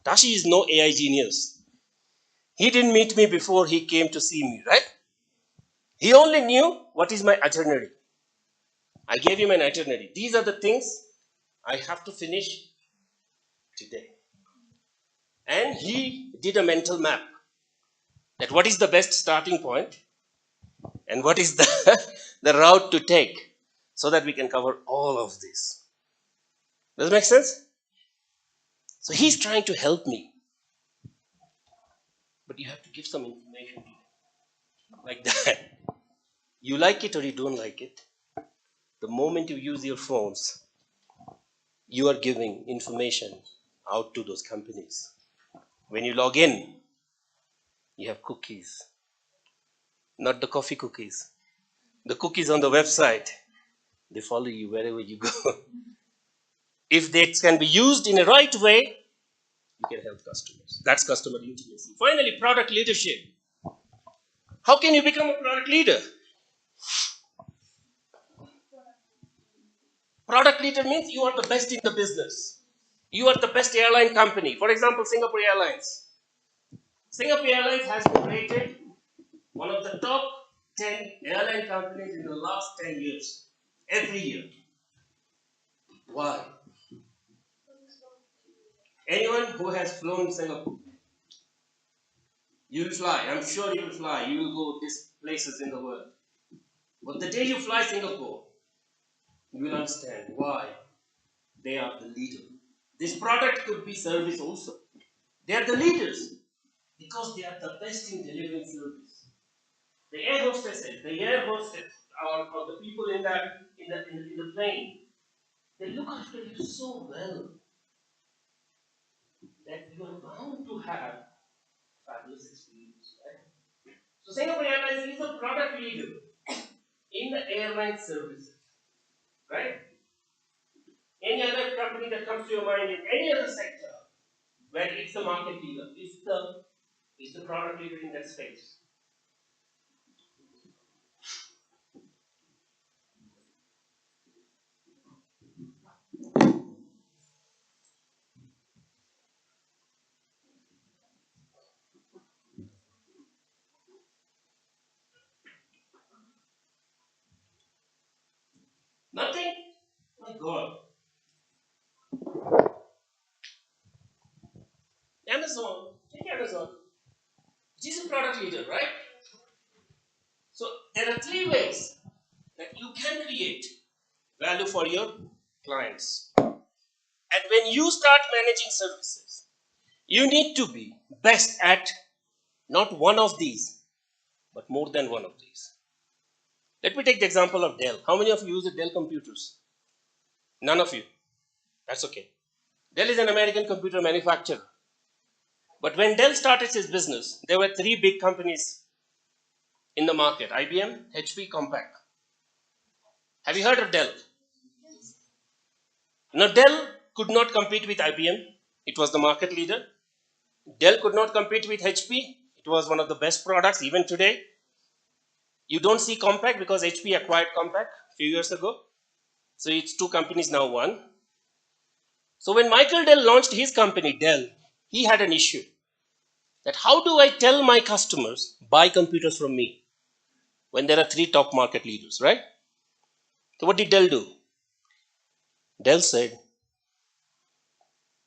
Tashi is no AI genius. He didn't meet me before he came to see me, right? He only knew what is my itinerary. I gave him an itinerary. These are the things I have to finish today. And he did a mental map that what is the best starting point and what is the route to take so that we can cover all of this. Does it make sense? So he's trying to help me. But you have to give some information to him. Like that. You like it or you don't like it. The moment you use your phones, you are giving information out to those companies. When you log in, you have cookies. Not the coffee cookies. The cookies on the website, they follow you wherever you go. If they can be used in a right way, you can help customers. That's customer intimacy. Finally, product leadership. How can you become a product leader? Product leader means you are the best in the business. You are the best airline company. For example, Singapore Airlines. Singapore Airlines has been rated one of the top 10 airline companies in the last 10 years. Every year. Why? Anyone who has flown Singapore, you will fly. I'm sure you will fly. You will go these places in the world. But the day you fly Singapore, you will understand why they are the leader. This product could be service also. They are the leaders because they are the best in delivering service. The air hostesses, or the people in the plane, They look after you so well that you are bound to have fabulous experience, right? So Singapore Airlines is a product leader in the airline services, right? Any other company that comes to your mind in any other sector where it's the market leader, is the product leader in that space. Nothing? My God. Amazon, take Amazon. It is a product leader, right? So there are three ways that you can create value for your clients. And when you start managing services, you need to be best at not one of these, but more than one of these. Let me take the example of Dell. How many of you use the Dell computers? None of you. That's okay. Dell is an American computer manufacturer. But when Dell started its business, there were three big companies in the market: IBM, HP, Compaq. Have you heard of Dell? Now, Dell could not compete with IBM, it was the market leader. Dell could not compete with HP, it was one of the best products even today. You don't see Compaq because HP acquired Compaq a few years ago. So it's two companies now, one. So when Michael Dell launched his company, Dell, he had an issue that how do I tell my customers buy computers from me when there are three top market leaders, right? So what did Dell do? Dell said,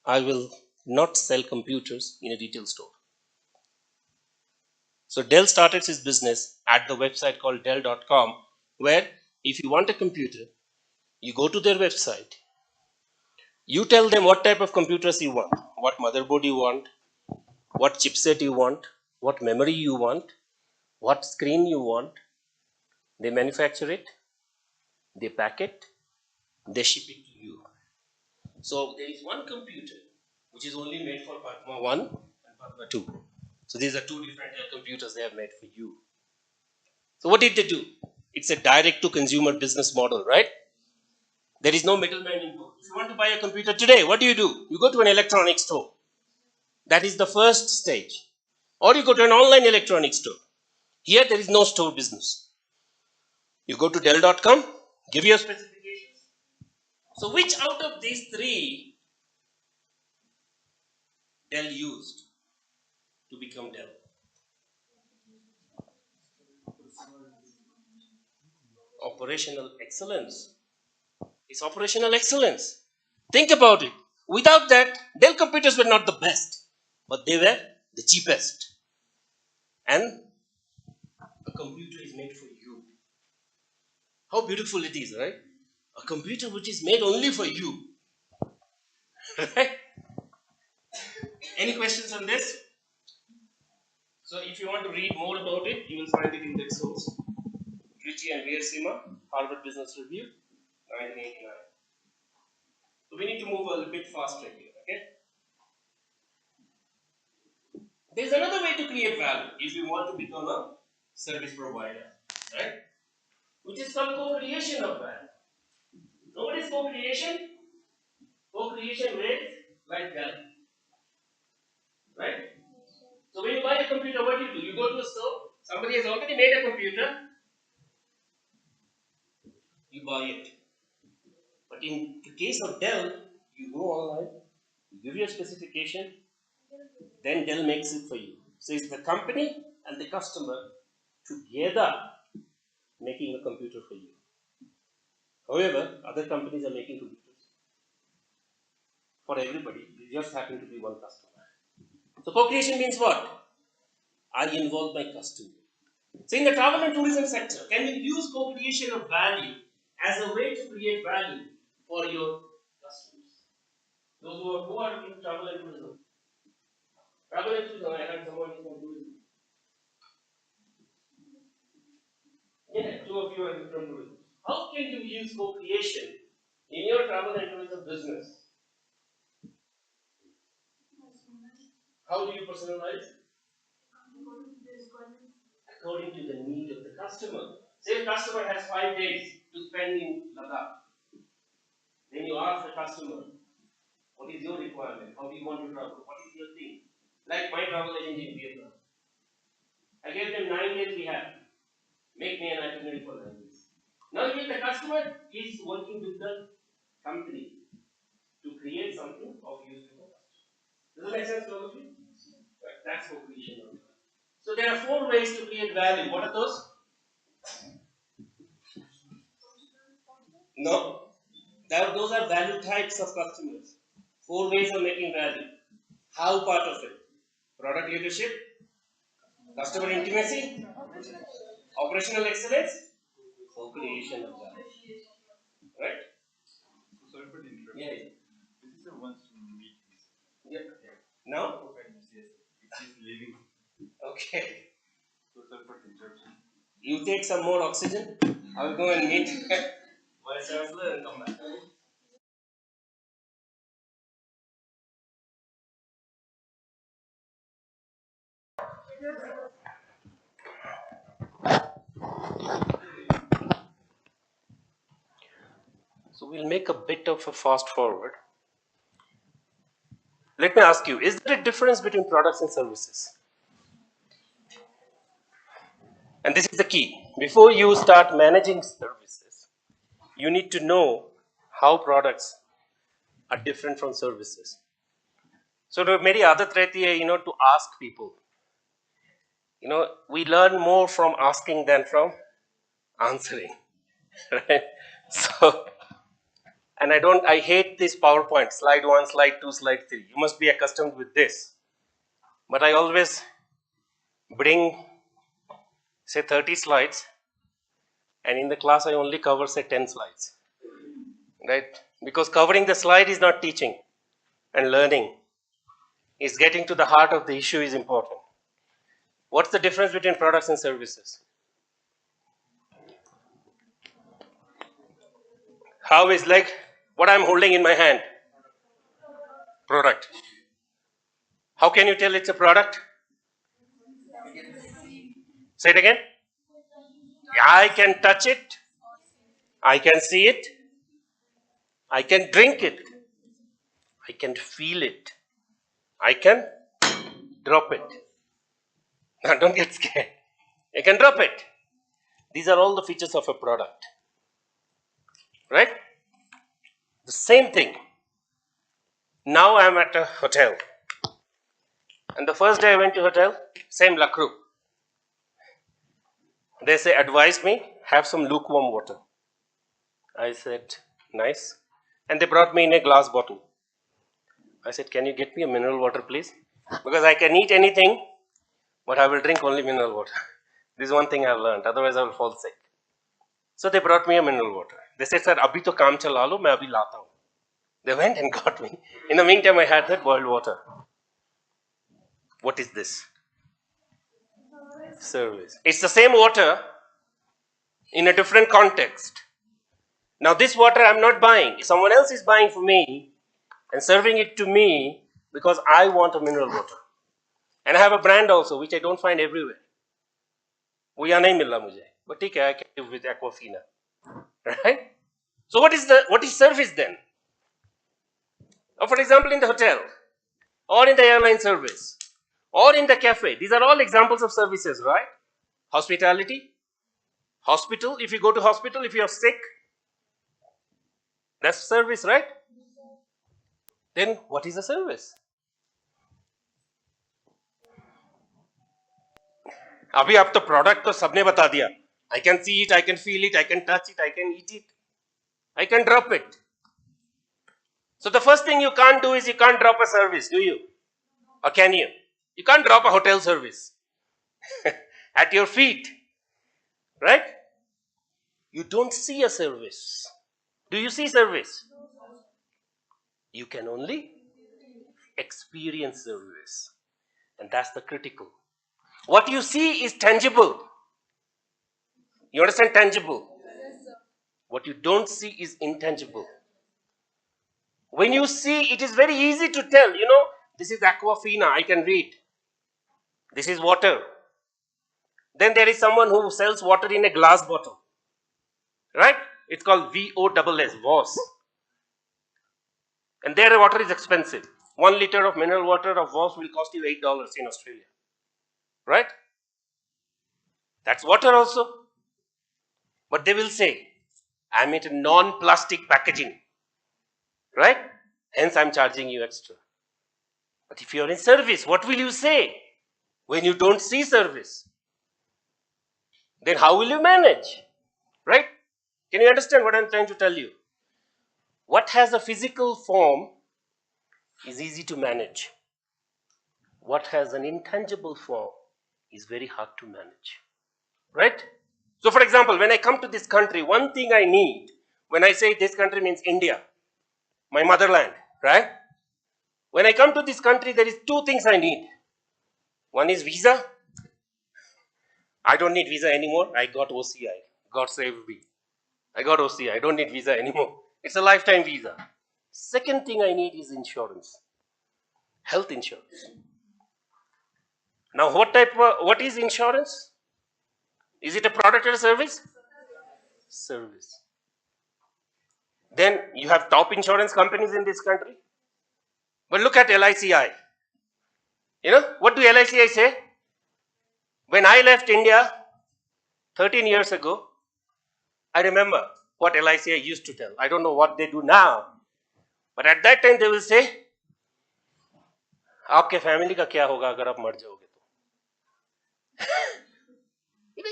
I will not sell computers in a retail store. So Dell started his business at the website called Dell.com, where if you want a computer, you go to their website, you tell them what type of computers you want, what motherboard you want, what chipset you want, what memory you want, what screen you want. They manufacture it, they pack it, they ship it to you. So there is one computer which is only made for Padma 1 and Padma 2. So these are two different computers they have made for you. So what did they do? It's a direct to consumer business model, right? There is no middleman involved. If you want to buy a computer today, what do? You go to an electronics store. That is the first stage. Or you go to an online electronics store. Here there is no store business. You go to Dell.com, give your specifications. So which out of these three Dell used to become Dell? Operational excellence. It's operational excellence. Think about it. Without that, Dell computers were not the best, but they were the cheapest. And a computer is made for you. How beautiful it is, right? A computer which is made only for you. Right? Any questions on this? So if you want to read more about it, you will find it in the source. Ritchie and Viersima, Harvard Business Review, 1989. So we need to move a little bit faster here, okay? There's another way to create value if you want to become a service provider, right? Which is called co-creation of value. Know what is co-creation? Co-creation with like that, right? So when you buy a computer, what do? You go to a store, somebody has already made a computer, you buy it. But in the case of Dell, you go online, you give your specification, then Dell makes it for you. So it's the company and the customer together making a computer for you. However, other companies are making computers for everybody. You just happen to be one customer. So co-creation means what? I involve my customer. So in the travel and tourism sector, can you use co-creation of value as a way to create value for your customers? Those who are in travel and tourism. Travel and tourism, I had someone from tourism. Yeah, two of you are from tourism. How can you use co-creation In your travel and tourism business, how do you personalize? According to the need of the customer. Say a customer has 5 days to spend in Ladakh. Then you ask the customer, what is your requirement? How do you want to travel? What is your thing? Like my travel agent in Vietnam. I gave them 9 days we have. Make me an itinerary for 9 days. Now here the customer is working with the company to create something of use to the customer. Does it make sense to all of you? Right. That's co-creation. So there are 4 ways to create value. What are those? No. Those are value types of customers. 4 ways of making value. How part of it? Product leadership, customer intimacy, operational excellence, co-creation of value. Right? Sorry for the interruption. Yeah. This is a once to meet this. Yeah. Now? Yes. It is living. Okay. So sorry for the interruption. You take some more oxygen. I will go and meet Vice Chancellor and come back. So we'll make a bit of a fast forward. Let me ask you, is there a difference between products and services? And this is the key. Before you start managing services, you need to know how products are different from services. So there are many other threats here, to ask people. We learn more from asking than from answering. Right? So, and I hate this PowerPoint, slide 1, slide 2, slide 3. You must be accustomed with this. But I always bring, say, 30 slides, and in the class I only cover, say, 10 slides. Right? Because covering the slide is not teaching and learning. It's getting to the heart of the issue is important. What's the difference between products and services? How is like what I'm holding in my hand? Product. How can you tell it's a product? Say it again. I can touch it. I can see it. I can drink it. I can feel it. I can drop it. Now don't get scared. I can drop it. These are all the features of a product. Right? The same thing. Now I'm at a hotel. And the first day I went to hotel, same lacroix. They say, advise me, have some lukewarm water. I said, nice. And they brought me in a glass bottle. I said, can you get me a mineral water, please? Because I can eat anything, but I will drink only mineral water. This is one thing I've learned, otherwise I will fall sick. So they brought me a mineral water. They said, sir, abhi to kaam chala lo, main abhi lata hu. They went and got me. In the meantime, I had that boiled water. What is this? Service. It's the same water in a different context. Now this water I'm not buying. Someone else is buying for me and serving it to me because I want a mineral water. And I have a brand also which I don't find everywhere. वो यहाँ नहीं मिल रहा मुझे. But ठीक है, I can live with Aquafina. Right? So what is service then? Or for example in the hotel, or in the airline service, or in the cafe. These are all examples of services, right? Hospitality, hospital, if you go to hospital, if you are sick, that's service, right? Then what is a service? अभी आप तो product तो सबने बता दिया. I can see it, I can feel it, I can touch it, I can eat it, I can drop it. So the first thing you can't do is you can't drop a service, do you? Or can you? You can't drop a hotel service at your feet, right? You don't see a service. Do you see service? You can only experience service. And that's the critical. What you see is tangible. You understand tangible? What you don't see is intangible. When you see, it is very easy to tell, this is Aquafina, I can read. This is water. Then there is someone who sells water in a glass bottle. Right? It's called VOSS, VOS. And their water is expensive. 1 liter of mineral water of VOS will cost you $8 in Australia. Right? That's water also. But they will say, I'm in a non-plastic packaging. Right? Hence I'm charging you extra. But if you're in service, what will you say when you don't see service? Then how will you manage? Right? Can you understand what I'm trying to tell you? What has a physical form is easy to manage. What has an intangible form is very hard to manage. Right? So for example, when I come to this country, one thing I need, when I say this country means India, my motherland, right? When I come to this country, there is 2 things I need. One is visa. I don't need visa anymore. I got OCI. God save me. I got OCI. I don't need visa anymore. It's a lifetime visa. Second thing I need is insurance. Health insurance. Now what is insurance? Is it a product or a service? Service. Then you have top insurance companies in this country. But look at LICI. What do LICI say? When I left India 13 years ago, I remember what LICI used to tell. I don't know what they do now. But at that time they will say, आपके family का क्या होगा अगर आप मर जाओगे तो?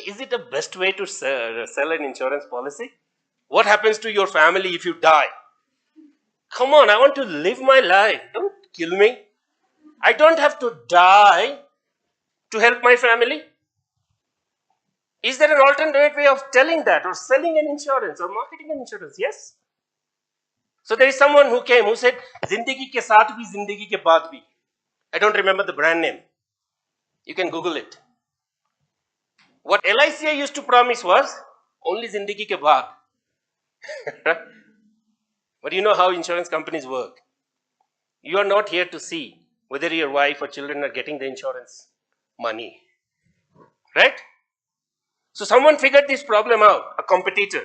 Is it the best way to sell an insurance policy? What happens to your family if you die? Come on, I want to live my life. Don't kill me. I don't have to die to help my family. Is there an alternate way of telling that or selling an insurance or marketing an insurance? Yes. So there is someone who came who said, Zindagi ke saath bhi, zindagi ke baad bhi. I don't remember the brand name. You can Google it. What LICI used to promise was only zindagi ke baad. But you know how insurance companies work. You are not here to see whether your wife or children are getting the insurance money. Right? So someone figured this problem out, a competitor.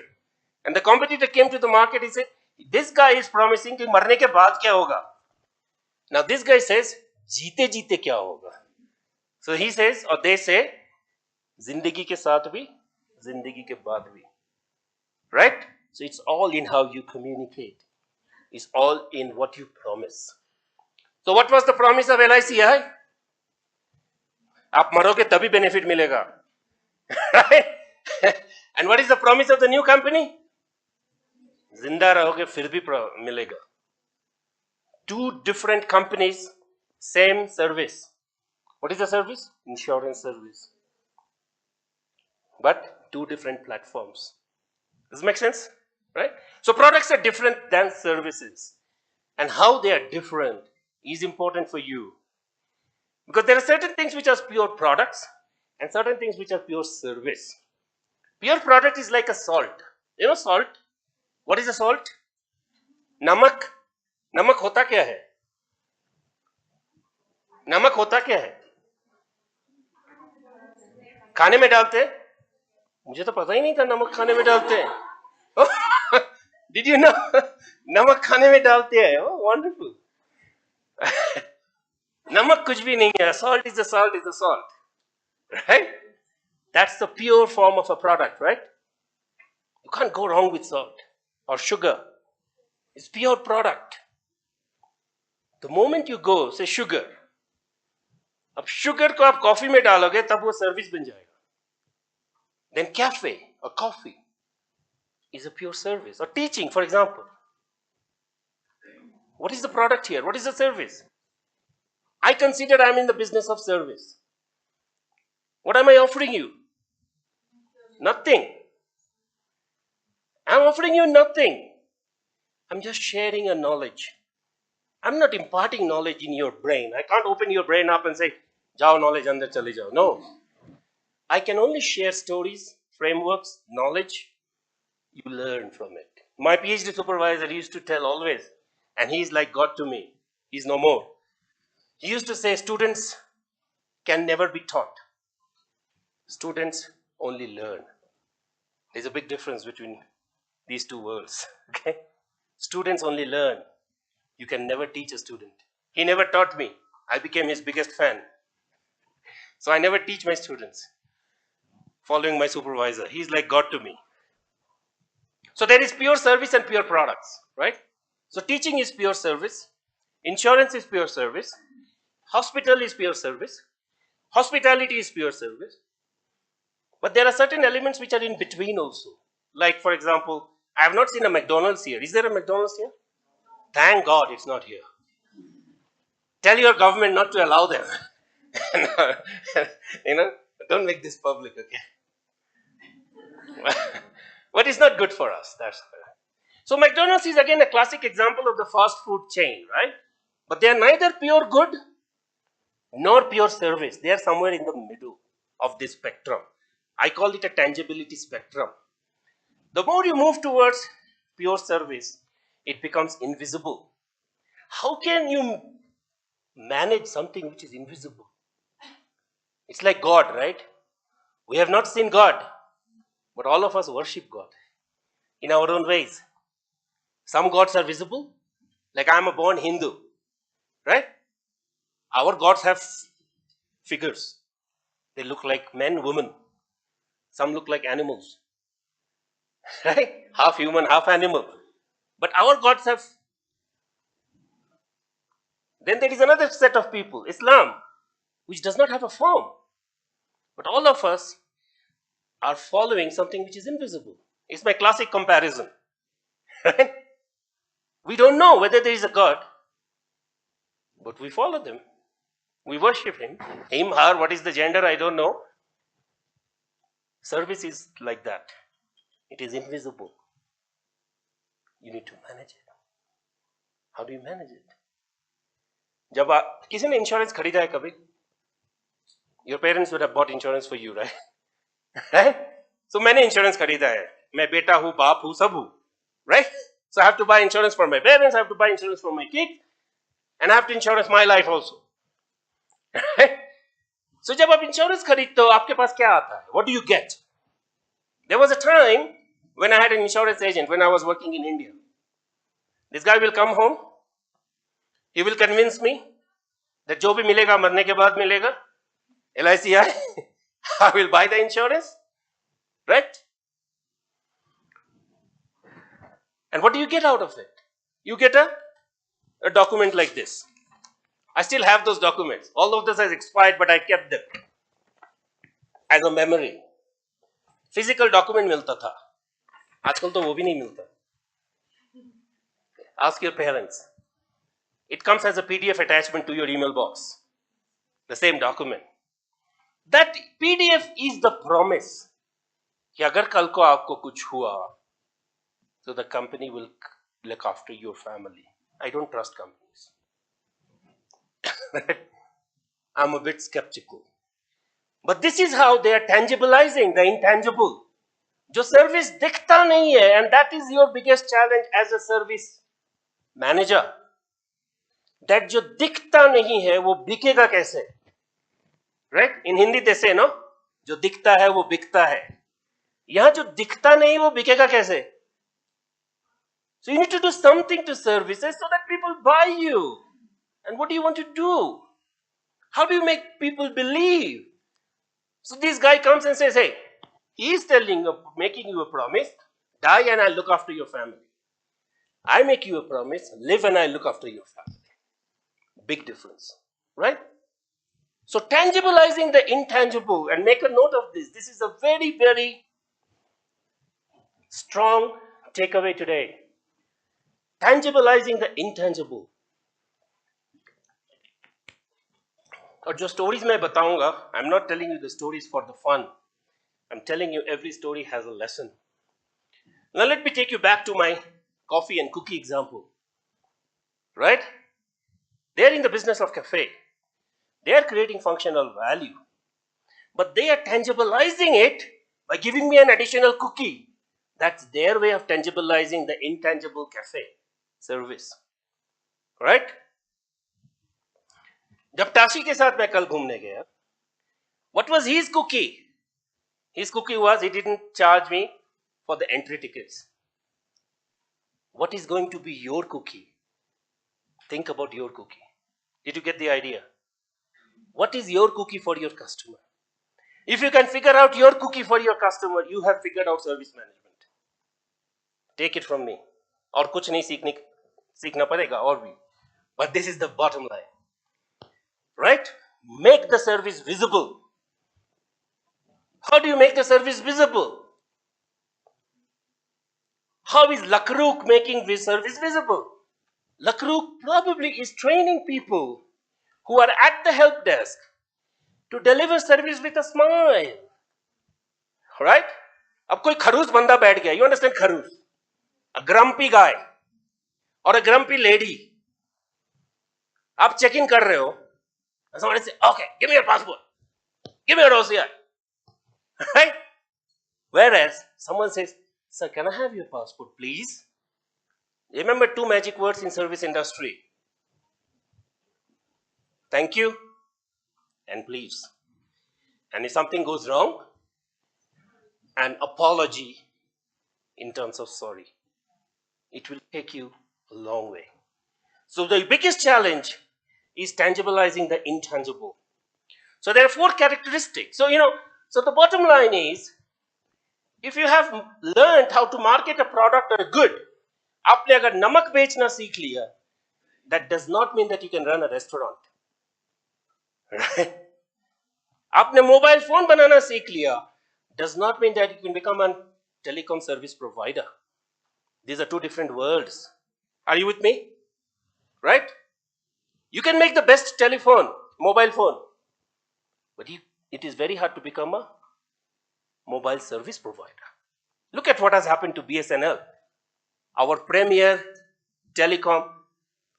And the competitor came to the market, he said, this guy is promising कि मरने के बाद क्या होगा? Now this guy says, जीते जीते क्या होगा? So he says, or they say, जिंदगी के साथ भी, जिंदगी के बाद भी. Right? So it's all in how you communicate. It's all in what you promise. So what was the promise of LICI? आप मरोगे तभी benefit मिलेगा. Right? And what is the promise of the new company? जिंदा रहोगे फिर भी मिलेगा. 2 different companies, same service. What is the service? Insurance service. But 2 different platforms. Does it make sense? Right? So products are different than services. And how they are different is important for you. Because there are certain things which are pure products and certain things which are pure service. Pure product is like a salt. You know salt? What is a salt? नमक. नमक होता क्या है? नमक होता क्या है? खाने में डालते हैं? मुझे तो पता ही नहीं था नमक खाने में डालते हैं. Did you know? नमक खाने में डालते हैं. Oh, wonderful. नमक कुछ भी नहीं है. Salt is a salt is a salt. Right? That's the pure form of a product, right? You can't go wrong with salt or sugar. It's pure product. The moment you go, say sugar. अब sugar को आप coffee में डालोगे तब वो service बन जाएगा. Then cafe or coffee is a pure service. Or teaching, for example. What is the product here? What is the service? I consider I'm in the business of service. What am I offering you? Nothing. I'm offering you nothing. I'm just sharing a knowledge. I'm not imparting knowledge in your brain. I can't open your brain up and say, "Jao knowledge andar chale jao." No. I can only share stories, frameworks, knowledge. You learn from it. My PhD supervisor used to tell always, And he's like God to me. He's no more. He used to say, students can never be taught. Students only learn. There's a big difference between these two words. Okay? Students only learn. You can never teach a student. He never taught me. I became his biggest fan. So I never teach my students. Following my supervisor. He's like God to me. So there is pure service and pure products, right? So teaching is pure service. Insurance is pure service. Hospital is pure service. Hospitality is pure service. But there are certain elements which are in between also. Like, for example, I have not seen a McDonald's here. Is there a McDonald's here? Thank God it's not here. Tell your government not to allow them. You know, don't make this public, okay? But it's not good for us. That's so McDonald's is again a classic example of the fast food chain, right? But they are neither pure good nor pure service. They are somewhere in the middle of this spectrum. I call it a tangibility spectrum. The more you move towards pure service, it becomes invisible. How can you manage something which is invisible? It's like God, right? We have not seen God, but all of us worship God in our own ways. Some gods are visible, like I am a born Hindu, right? Our gods have figures. They look like men, women. Some look like animals, right? Half human, half animal. But our gods have. Then there is another set of people, Islam, which does not have a form. But all of us are following something which is invisible. It's my classic comparison. Right? We don't know whether there is a God, but we follow them. We worship him. Him, her, what is the gender, I don't know. Service is like that. It is invisible. You need to manage it. How do you manage it? जब किसी ने insurance खरीदा है कभी? Your parents would have bought insurance for you, right? Right? So मैंने insurance खरीदा है. मैं बेटा हूँ, बाप हूँ, सब हूँ. Right? So I have to buy insurance for my parents, I have to buy insurance for my kids, and I have to insurance my life also. Right? So जब आप इंश्योरेंस खरीदते हो, आपके पास क्या आता है? What do you get? There was a time when I had an insurance agent when I was working in India. This guy will come home. He will convince me that जो भी मिलेगा मरने के बाद मिलेगा. LIC I will buy the insurance. Right? And what do you get out of it? You get a document like this. I still have those documents. All of this has expired, but I kept them as a memory. Physical document मिलता था. आजकल तो वो भी नहीं मिलता. Ask your parents. It comes as a PDF attachment to your email box. The same document. That PDF is the promise कि अगर कल को आपको कुछ हुआ, so the company will look after your family. I don't trust companies. I'm a bit skeptical. But this is how they are tangibilizing the intangible. जो service दिखता नहीं है, and that is your biggest challenge as a service manager. That जो दिखता नहीं है, वो बिकेगा कैसे? Right? In Hindi they say, no? जो दिखता है, वो बिकता है. यहाँ जो दिखता नहीं, वो बिकेगा कैसे? So you need to do something to services so that people buy you. And what do you want to do? How do you make people believe? So this guy comes and says, hey, he is telling you, making you a promise, die and I'll look after your family. I make you a promise, live and I'll look after your family. Big difference, right? So tangibilizing the intangible, and make a note of this. This is a very, very strong takeaway today. Tangibilizing the intangible. और जो stories मैं बताऊंगा, I'm not telling you the stories for the fun. I'm telling you every story has a lesson. Now let me take you back to my coffee and cookie example. Right? They're in the business of cafe. They are creating functional value. But they are tangibilizing it by giving me an additional cookie. That's their way of tangibilizing the intangible cafe service. right? जब ताशी के साथ मैं कल घूमने गया, what was his cookie? His cookie was he didn't charge me for the entry tickets. What is going to be your cookie? Think about your cookie. Did you get the idea? What is your cookie for your customer? If you can figure out your cookie for your customer, you have figured out service management. Take it from me. और कुछ नहीं सीखना पड़ेगा और भी. But this is the bottom line. Right? Make the service visible. How do you make the service visible? How is Lakruk making this service visible? Lakruk probably is training people who are at the help desk to deliver service with a smile. Right? अब कोई खरूस बंदा बैठ गया. You understand खरूस? A grumpy guy or a grumpy lady. आप check in कर रहे हो. And somebody say, okay, give me your passport. Give me your OCR. Right? Whereas someone says, sir, can I have your passport, please? Remember two magic words in service industry. Thank you and please. And if something goes wrong, an apology in terms of sorry. It will take you a long way. So the biggest challenge is tangibilizing the intangible. So there are 4 characteristics. So, so the bottom line is, if you have learned how to market a product or a good, आपने अगर नमक बेचना सीख लिया, that does not mean that you can run a restaurant. Right? आपने mobile phone बनाना सीख लिया, does not mean that you can become a telecom service provider. These are 2 different worlds. Are you with me? Right? You can make the best mobile phone, but it is very hard to become a mobile service provider. Look at what has happened to BSNL, our premier telecom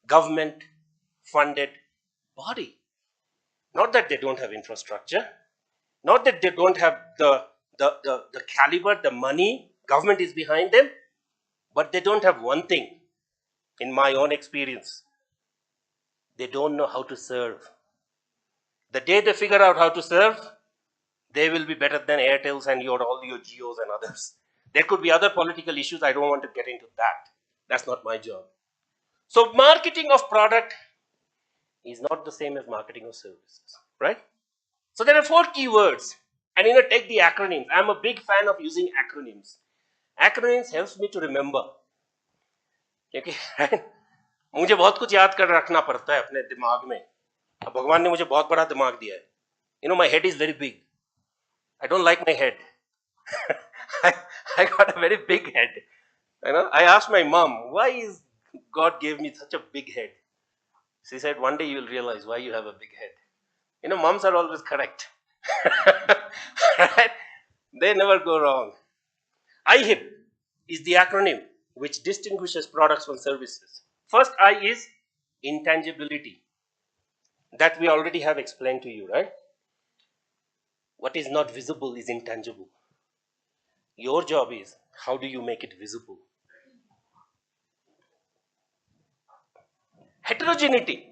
government funded body. Not that they don't have infrastructure, not that they don't have the caliber, the money, government is behind them, but they don't have one thing, in my own experience. They don't know how to serve. The day they figure out how to serve, they will be better than Airtels and all your Geos and others. There could be other political issues. I don't want to get into that. That's not my job. So marketing of product is not the same as marketing of services, right? So there are 4 keywords, and take the acronyms. I'm a big fan of using acronyms. Acronyms helps me to remember. Okay, right? मुझे बहुत कुछ याद कर रखना पड़ता है अपने दिमाग में. अब भगवान ने मुझे बहुत बड़ा दिमाग दिया है. My head is very big. I don't like my head. I got a very big head. I asked my mom, why is God gave me such a big head? She said, one day you will realize why you have a big head. Moms are always correct. Right? They never go wrong. IHIP is the acronym which distinguishes products from services. First I is intangibility. That we already have explained to you, right? What is not visible is intangible. Your job is, how do you make it visible? Heterogeneity.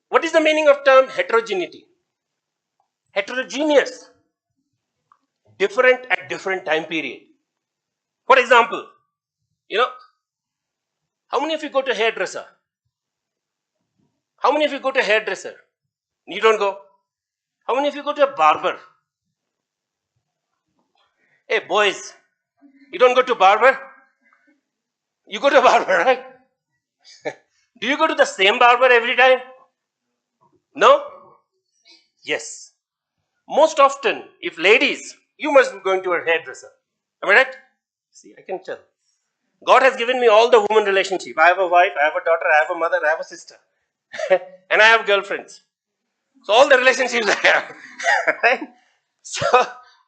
What is the meaning of term heterogeneity? Heterogeneous. Different at different time period. For example, how many of you go to hairdresser? How many of you go to hairdresser? You don't go. How many of you go to a barber? Hey boys, you don't go to barber? You go to a barber, right? Do you go to the same barber every time? No? Yes. Most often, if ladies, you must be going to a hairdresser. Am I right? See, I can tell. God has given me all the woman relationship. I have a wife, I have a daughter, I have a mother, I have a sister. And I have girlfriends. So all the relationships I have. Right? So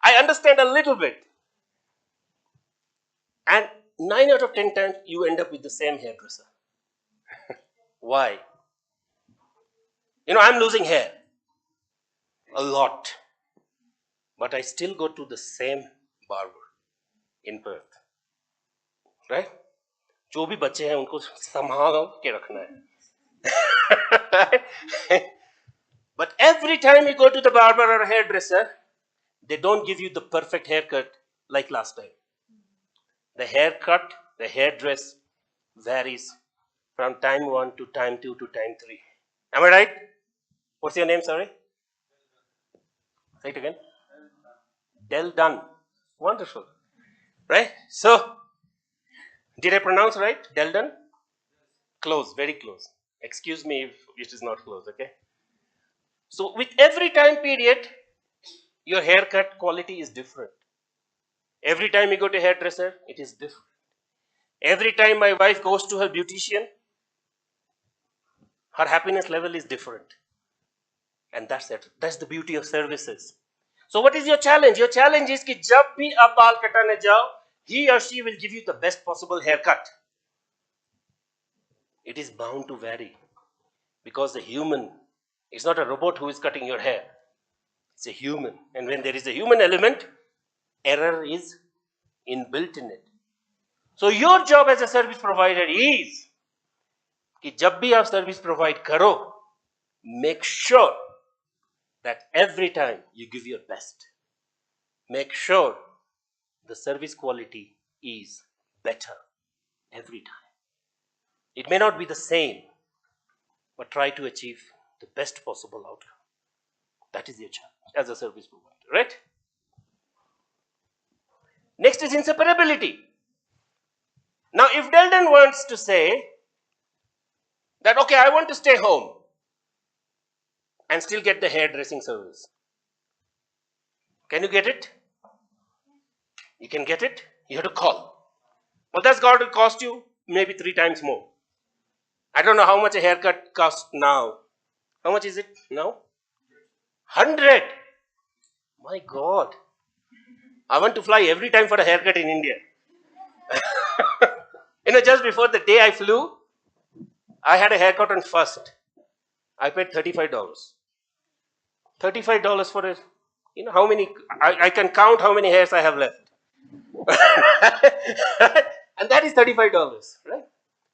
I understand a little bit. And 9 out of 10 times you end up with the same hairdresser. Why? I'm losing hair. A lot. But I still go to the same barber in Perth. Right? जो भी बच्चे हैं उनको संभाल के रखना है. But every time you go to the barber or hairdresser, they don't give you the perfect haircut like last time. The haircut, the hairdress varies from time 1 to time 2 to time 3. Am I right? What's your name, sorry? Say it again. Del Dunn. Wonderful. Right? So, did I pronounce right? Del Dunn? Close, very close. Excuse me if it is not close, okay? So, with every time period, your haircut quality is different. Every time you go to hairdresser, it is different. Every time my wife goes to her beautician, her happiness level is different. And that's it. That's the beauty of services. So what is your challenge? Your challenge is कि जब भी आप बाल कटाने जाओ, he or she will give you the best possible haircut. It is bound to vary because the human is not a robot who is cutting your hair. It's a human. And when there is a human element, error is inbuilt in it. So your job as a service provider is कि जब भी आप service provide करो, make sure that every time you give your best. Make sure the service quality is better every time. It may not be the same, but try to achieve the best possible outcome. That is your challenge as a service provider, right? Next is inseparability. Now, if Delden wants to say that, okay, I want to stay home and still get the hairdressing service, can you get it? You can get it. You have to call. Well, that's going to cost you maybe 3 times more. I don't know how much a haircut costs now. How much is it now? 100. My God. I want to fly every time for a haircut in India. Just before the day I flew, I had a haircut on 1st. I paid $35. $35 for a, how many, I can count how many hairs I have left. And that is $35, right?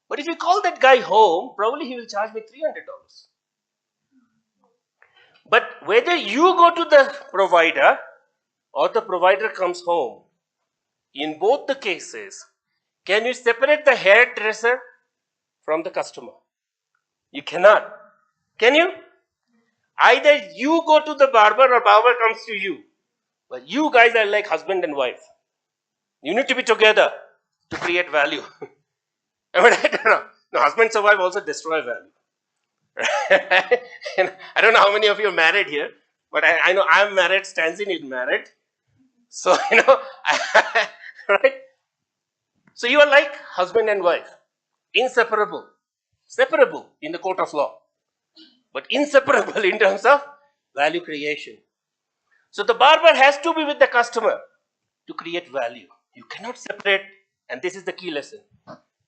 But if you call that guy home, probably he will charge me $300. But whether you go to the provider or the provider comes home, in both the cases, can you separate the hairdresser from the customer? You cannot. Can you? Either you go to the barber or barber comes to you. But you guys are like husband and wife. You need to be together to create value. Am I right? No, husbands and wife also destroy value. I don't know how many of you are married here, but I know I'm married, Stanzin is married. So, right? So you are like husband and wife, inseparable, separable in the court of law, but inseparable in terms of value creation. So the barber has to be with the customer to create value. You cannot separate, and this is the key lesson.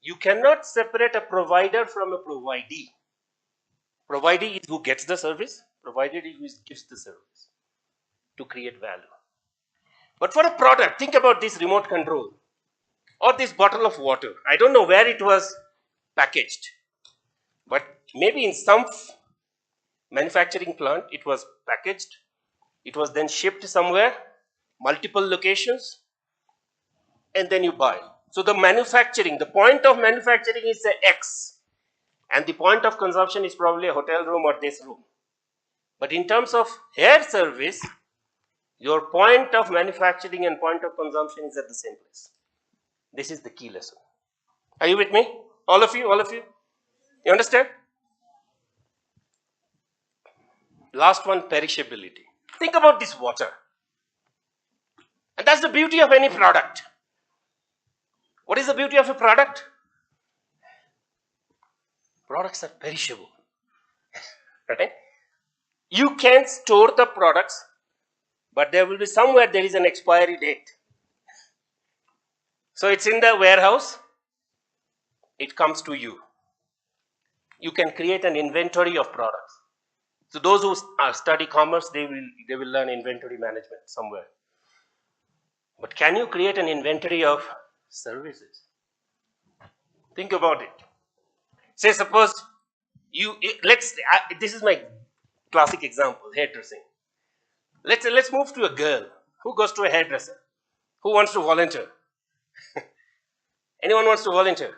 You cannot separate a provider from a providee. Providee is who gets the service, provider is who gives the service to create value. But for a product, think about this remote control or this bottle of water. I don't know where it was packaged, but maybe in some manufacturing plant it was packaged. It was then shipped somewhere, multiple locations, and then you buy. So the manufacturing, the point of manufacturing is a X, and the point of consumption is probably a hotel room or this room. But in terms of hair service, your point of manufacturing and point of consumption is at the same place. This is the key lesson. Are you with me? All of you? All of you? You understand? Last one, perishability. Think about this water. And that's the beauty of any product. What is the beauty of a product? Products are perishable. Right? You can store the products, but there will be somewhere there is an expiry date. So it's in the warehouse, it comes to you. You can create an inventory of products. So those who study commerce, they will learn inventory management somewhere. But can you create an inventory of services? Think about it. Say suppose this is my classic example, hairdressing. Let's move to a girl who goes to a hairdresser. Who wants to volunteer? Anyone wants to volunteer?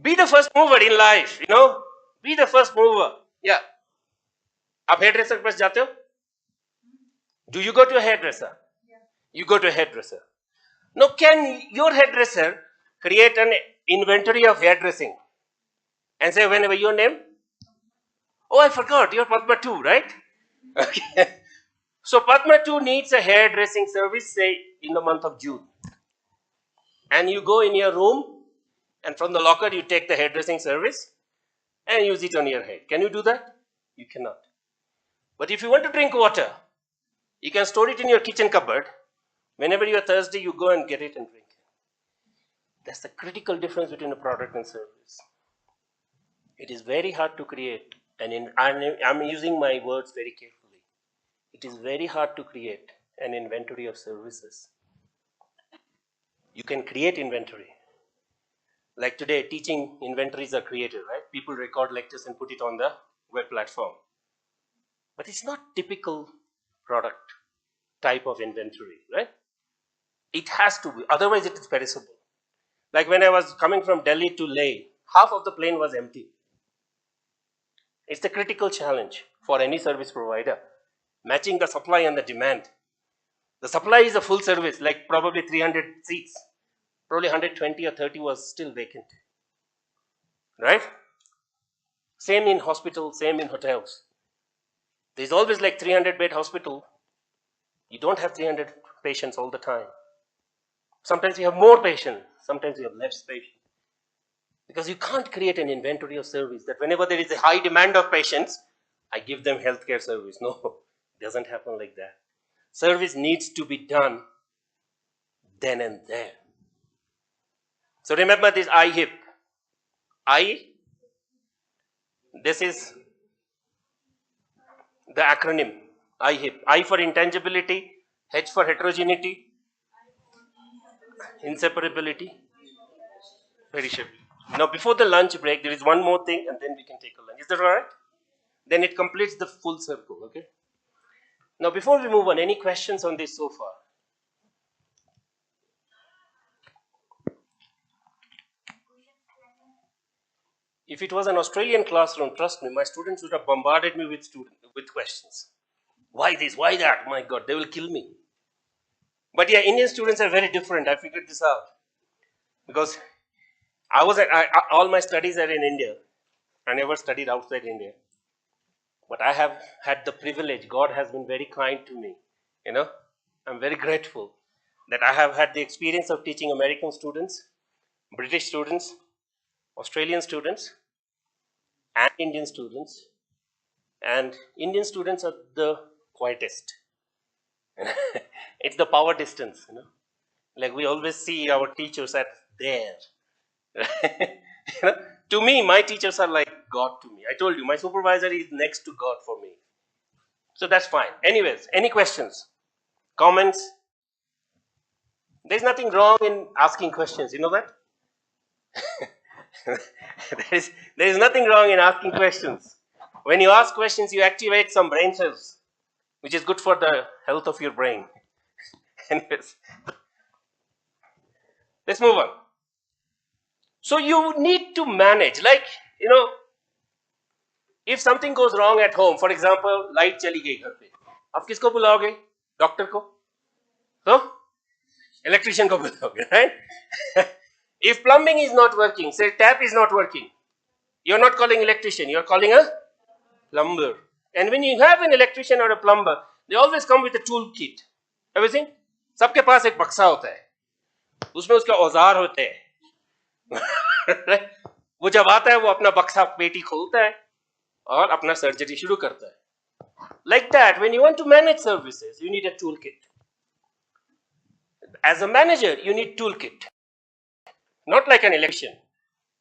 Be the first mover in life, Be the first mover. Yeah. आप hairdresser के पास जाते हो? Do you go to a hairdresser? You go to a hairdresser. Now, can your hairdresser create an inventory of hairdressing and say whenever your name? Oh, I forgot, you're Padma 2, right? Okay. So Padma 2 needs a hairdressing service, say, in the month of June. And you go in your room, and from the locker you take the hairdressing service and use it on your head. Can you do that? You cannot. But if you want to drink water, you can store it in your kitchen cupboard. Whenever you are thirsty, you go and get it and drink it. That's the critical difference between a product and service. It is very hard to create, and I'm using my words very carefully. It is very hard to create an inventory of services. You can create inventory. Like today, teaching inventories are created, right? People record lectures and put it on the web platform. But it's not typical product type of inventory, right? It has to be, otherwise it is perishable. Like when I was coming from Delhi to Leh, half of the plane was empty. It's the critical challenge for any service provider, matching the supply and the demand. The supply is a full service, like probably 300 seats. Probably 120 or 30 was still vacant, right? Same in hospitals, same in hotels. There's always like 300 bed hospital. You don't have 300 patients all the time. Sometimes you have more patients, sometimes you have less patients. Because you can't create an inventory of service that whenever there is a high demand of patients, I give them healthcare service. No, it doesn't happen like that. Service needs to be done then and there. So remember this IHIP. This is the acronym IHIP. I for intangibility, H for heterogeneity, inseparability, perishability. Now before the lunch break, there is one more thing and then we can take a lunch. Is that alright? Then it completes the full circle, okay? Now before we move on, any questions on this so far? If it was an Australian classroom, trust me, my students would have bombarded me with questions. Why this? Why that? My God, they will kill me. But yeah, Indian students are very different. I figured this out. Because all my studies are in India. I never studied outside India. But I have had the privilege. God has been very kind to me. I'm very grateful that I have had the experience of teaching American students, British students, Australian students, and Indian students. And Indian students are the quietest. It's the power distance, Like we always see our teachers at there. To me, my teachers are like God to me. I told you, my supervisor is next to God for me. So that's fine. Anyways, any questions? Comments? There's nothing wrong in asking questions, you know that? there is nothing wrong in asking questions. When you ask questions, you activate some brain cells, which is good for the health of your brain. Anyways, let's move on. So you need to manage, like, if something goes wrong at home, for example, light चली गई घर पे, आप किसको बुलाओगे? Doctor को? तो electrician को बुलाओगे, right? If plumbing is not working, say tap is not working, you're not calling electrician, you're calling a plumber. And when you have an electrician or a plumber, they always come with a tool kit. Have you seen? सबके पास एक बक्सा होता है, उसमें उसके औजार होते हैं. वो जब आता है वो अपना बक्सा पेटी खोलता है और अपना सर्जरी शुरू करता है. Like that, when you want to manage services, you need a toolkit. As a manager, you need toolkit. Not like an electrician,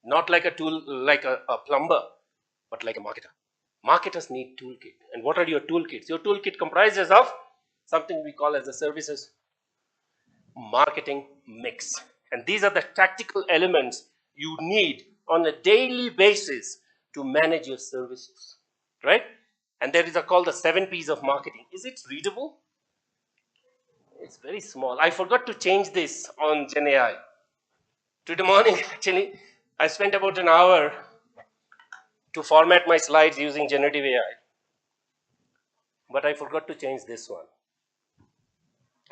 not like a tool, like a plumber, but like a marketer. Marketers need toolkit. And what are your toolkits? Your toolkit comprises of something we call as the services marketing mix. And these are the tactical elements you need on a daily basis to manage your services, right? And there is a called the 7 P's of marketing. Is it readable? It's very small. I forgot to change this on Gen AI. Today morning, actually, I spent about an hour to format my slides using generative AI. But I forgot to change this one.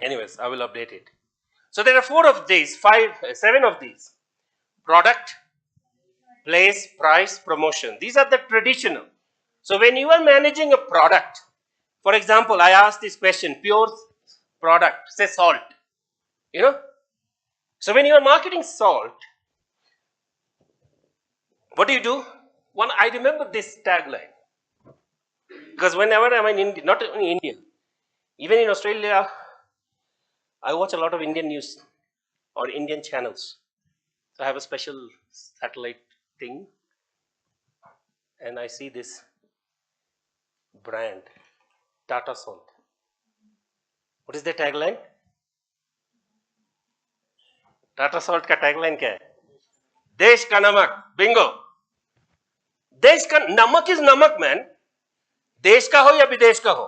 Anyways, I will update it. So there are 7 of these. Product, place, price, promotion. These are the traditional. So when you are managing a product, for example, I asked this question, pure product, say salt. You know? So when you are marketing salt, what do? I remember this tagline. Because whenever I'm in India, not only India, even in Australia, I watch a lot of Indian news or Indian channels. So I have a special satellite thing, and I see this brand, Tata Salt. What is the tagline? Tata Salt का tagline क्या है? देश का नमक. Bingo. देश का नमक is नमक, man. देश का हो या विदेश का हो.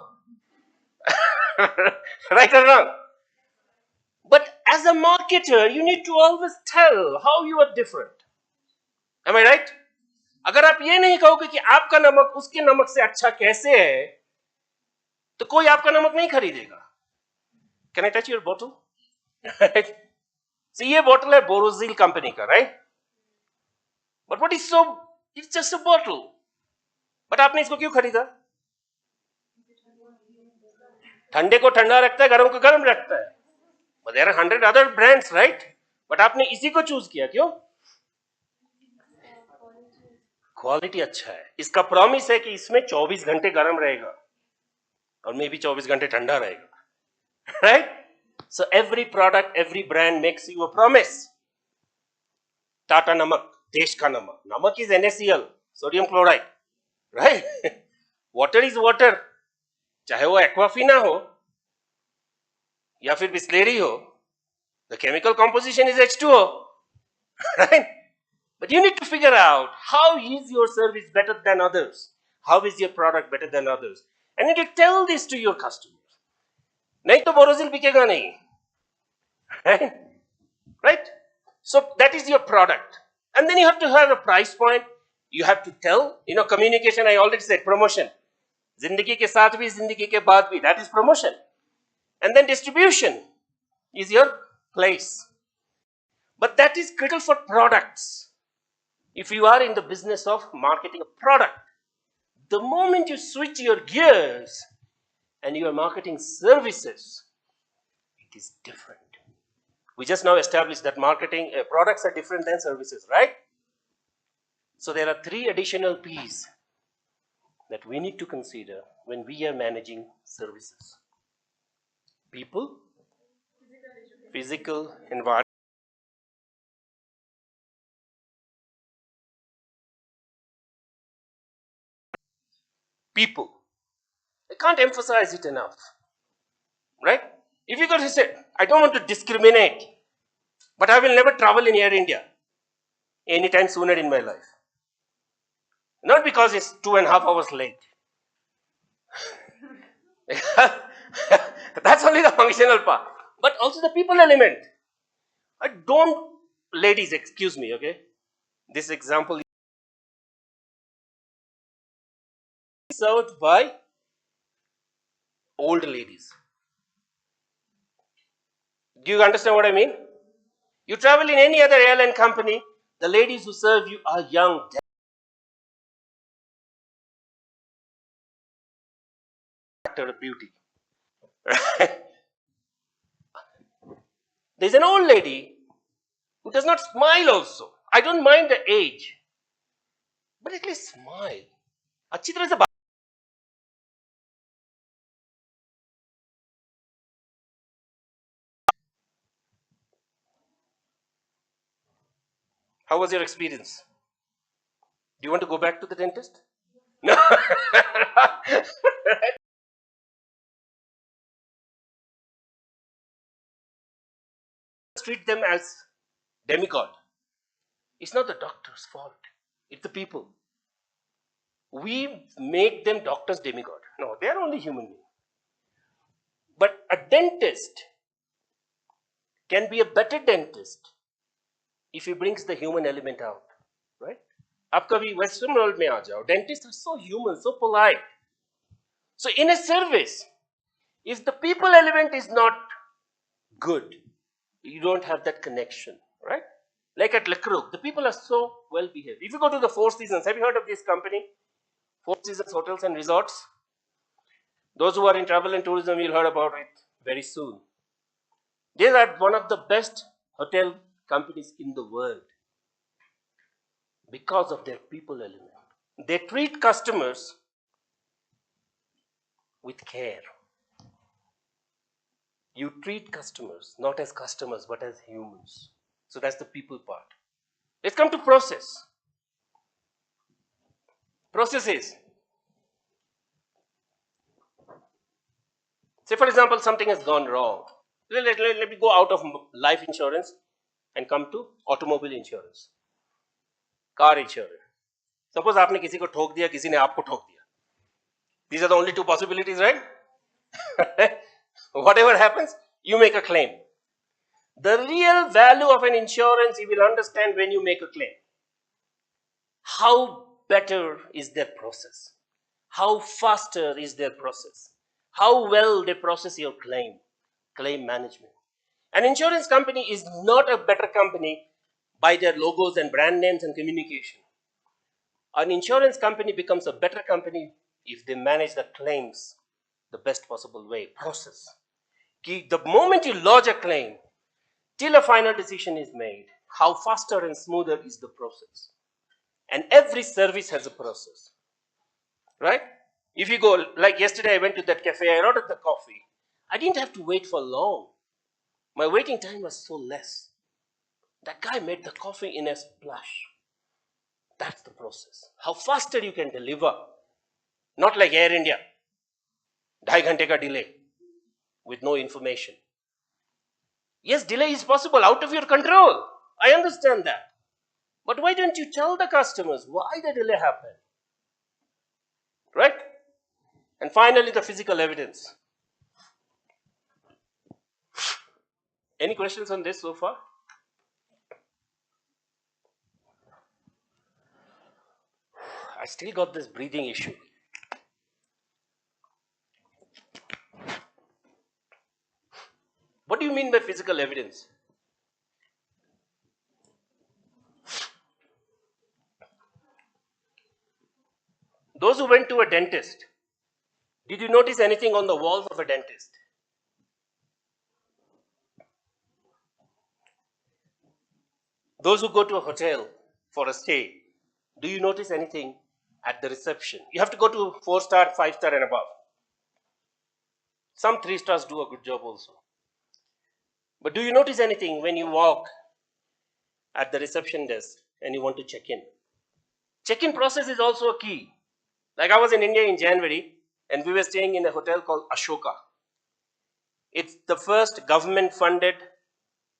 Right or wrong? But as a marketer, you need to always tell how you are different. Am I right? अगर आप ये नहीं कहोगे कि आपका नमक उसके नमक से अच्छा कैसे है, तो कोई आपका नमक नहीं खरीदेगा. Can I touch your bottle? Right? So ये bottle है बोरोजिल कंपनी का, right? But what is so? It's just a bottle. But आपने इसको क्यों खरीदा? ठंडे को ठंडा रखता है, गर्म को गर्म रखता है. But there are 100 other brands, right? But आपने इसी को चूज किया क्यों? क्वालिटी अच्छा है. इसका प्रॉमिस है कि इसमें 24 घंटे गर्म रहेगा और मे भी 24 घंटे ठंडा रहेगा. Right? So every product, every brand makes you a promise. Tata namak, desh ka namak. Namak is NaCl, sodium chloride. Right? Water is water. चाहे वो एक्वाफिना हो या फिर बिस्लेरी हो, the chemical composition is H2O. Right? But you need to figure out how is your service better than others? How is your product better than others? And you need to tell this to your customers. नहीं तो बोरोजिल बिकेगा नहीं. Right? Right? So that is your product. And then you have to have a price point. You have to tell, communication, I already said, promotion. Zindagi ke saath bhi, zindagi ke baad bhi, that is promotion. And then distribution is your place. But that is critical for products. If you are in the business of marketing a product, the moment you switch your gears and you are marketing services, it is different. We just now established that marketing products are different than services, right? So there are 3 additional P's that we need to consider when we are managing services. People, physical environment, people. I can't emphasize it enough, right? If you got to say, I don't want to discriminate, but I will never travel in Air India anytime sooner in my life. Not because it's 2.5 hours late. That's only the functional part. But also the people element. Ladies, excuse me, okay? This example is served by old ladies. Do you understand what I mean? You travel in any other airline company, the ladies who serve you are young, director of beauty. There's an old lady who does not smile also. I don't mind the age, but at least smile. अच्छी तरह से बात. How was your experience? Do you want to go back to the dentist? No. treat them as demigod. It's not the doctor's fault. It's the people. We make them doctors demigod. No, they are only human beings. But a dentist can be a better dentist if he brings the human element out, right? आप कभी Western world में आ जाओ. Dentists are so human, so polite. So in a service, if the people element is not good, you don't have that connection, right? Like at Lekrook, the people are so well behaved. If you go to the Four Seasons, have you heard of this company? Four Seasons Hotels and Resorts. Those who are in travel and tourism, you'll hear about it very soon. They are one of the best hotel companies in the world because of their people element. They treat customers with care. You treat customers not as customers but as humans. So that's the people part. Let's come to process. Processes. Say, for example, something has gone wrong. Let me go out of life insurance and come to automobile insurance, car insurance. Suppose आपने किसी को ठोक दिया, किसी ने आपको ठोक दिया. These are the only two possibilities, right? Whatever happens, you make a claim. The real value of an insurance you will understand when you make a claim. How better is their process? How faster is their process? How well they process your claim management. An insurance company is not a better company by their logos and brand names and communication. An insurance company becomes a better company if they manage the claims the best possible way, process. The moment you lodge a claim, till a final decision is made, how faster and smoother is the process. And every service has a process, right? If you go, like yesterday I went to that cafe, I ordered the coffee. I didn't have to wait for long. My waiting time was so less. That guy made the coffee in a splash. That's the process. How faster you can deliver. Not like Air India. 2.5 घंटे का delay with no information. Yes, delay is possible, out of your control. I understand that. But why don't you tell the customers why the delay happened? Right? And finally, the physical evidence. Any questions on this so far? I still got this breathing issue. What do you mean by physical evidence? Those who went to a dentist, did you notice anything on the walls of a dentist? Those who go to a hotel for a stay, do you notice anything at the reception? You have to go to 4-star, 5-star and above. Some 3 stars do a good job also. But do you notice anything when you walk at the reception desk and you want to check in? Check-in process is also a key. Like I was in India in January and we were staying in a hotel called Ashoka. It's the first government funded,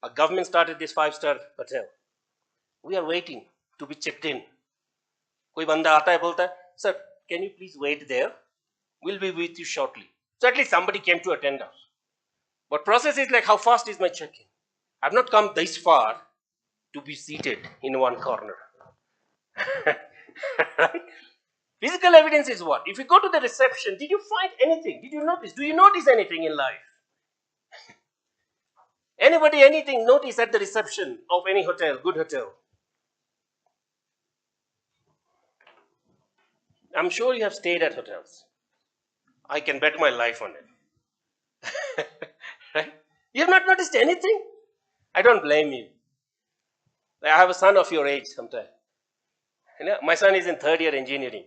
a government started this 5-star hotel. We are waiting to be checked in. कोई बंदा आता है बोलता है, sir, can you please wait there? We'll be with you shortly. So at least somebody came to attend us. But process is like, how fast is my check-in? I've not come this far to be seated in one corner. Right? Physical evidence is what? If you go to the reception, did you find anything? Did you notice? Do you notice anything in life? Anybody, anything notice at the reception of any hotel, good hotel? I'm sure you have stayed at hotels. I can bet my life on it. Right? You have not noticed anything? I don't blame you. I have a son of your age sometime. You know, my son is in 3rd year engineering.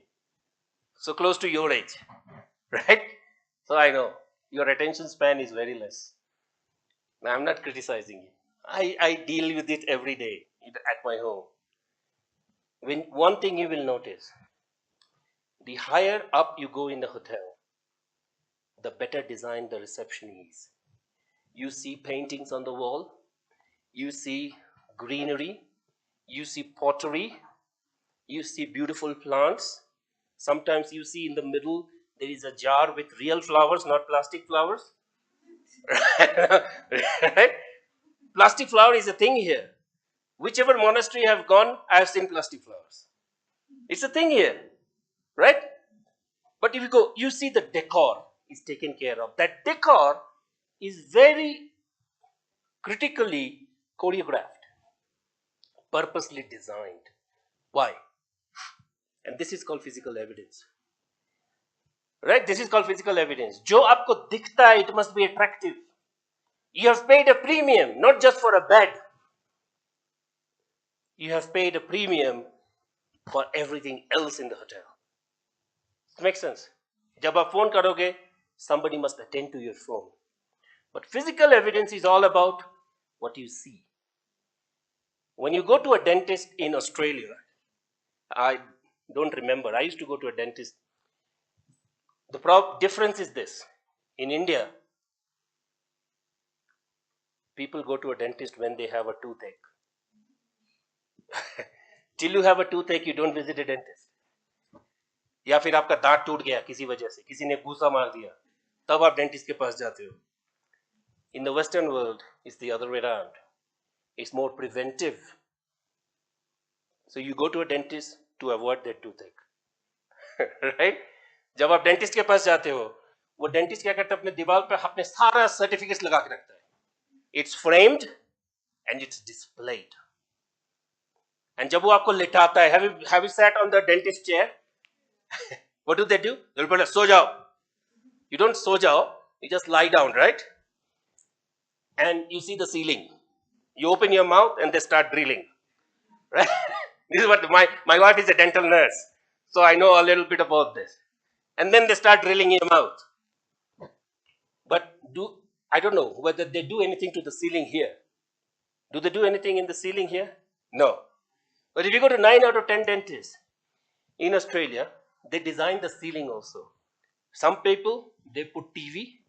So close to your age. Right? So I know your attention span is very less. Now, I'm not criticizing you. I deal with it every day at my home. One thing you will notice, the higher up you go in the hotel, the better designed the reception is. You see paintings on the wall, you see greenery, you see pottery, you see beautiful plants. Sometimes you see in the middle there is a jar with real flowers, not plastic flowers. Right? Plastic flower is a thing here. Whichever monastery I have gone, I have seen plastic flowers. It's a thing here, right? But if you go, you see the decor is taken care of. That decor is very critically choreographed, purposely designed. Why? And this is called physical evidence. Right? This is called physical evidence. जो आपको दिखता है, it must be attractive. You have paid a premium, not just for a bed. You have paid a premium for everything else in the hotel. It makes sense? जब आप phone करोगे, somebody must attend to your phone. But physical evidence is all about what you see. When you go to a dentist in Australia, I don't remember. I used to go to a dentist. The difference is this. In India, people go to a dentist when they have a toothache. Till you have a toothache, you don't visit a dentist. या फिर आपका दांत टूट गया किसी वजह से, किसी ने घूसा मार दिया, तब आप डेंटिस्ट के पास जाते हो. In the Western world, it's the other way around. It's more preventive. So you go to a dentist to avoid that toothache. Right? जब आप डेंटिस्ट के पास जाते हो, वो डेंटिस्ट क्या करता है, अपने दीवार पे अपने सारा सर्टिफिकेट्स लगा के रखता है. It's framed and it's displayed. And जब वो आपको लिटाता है, have you sat on the dentist chair? What do? They'll put a सो जाओ. You don't सो जाओ, you just lie down, right? And you see the ceiling. You open your mouth and they start drilling. Right? This is what my wife is a dental nurse, so I know a little bit about this. And then they start drilling in your mouth. But I don't know whether they do anything to the ceiling here. Do they do anything in the ceiling here? No. But if you go to 9 out of 10 dentists in Australia, they design the ceiling also. Some people, they put TV.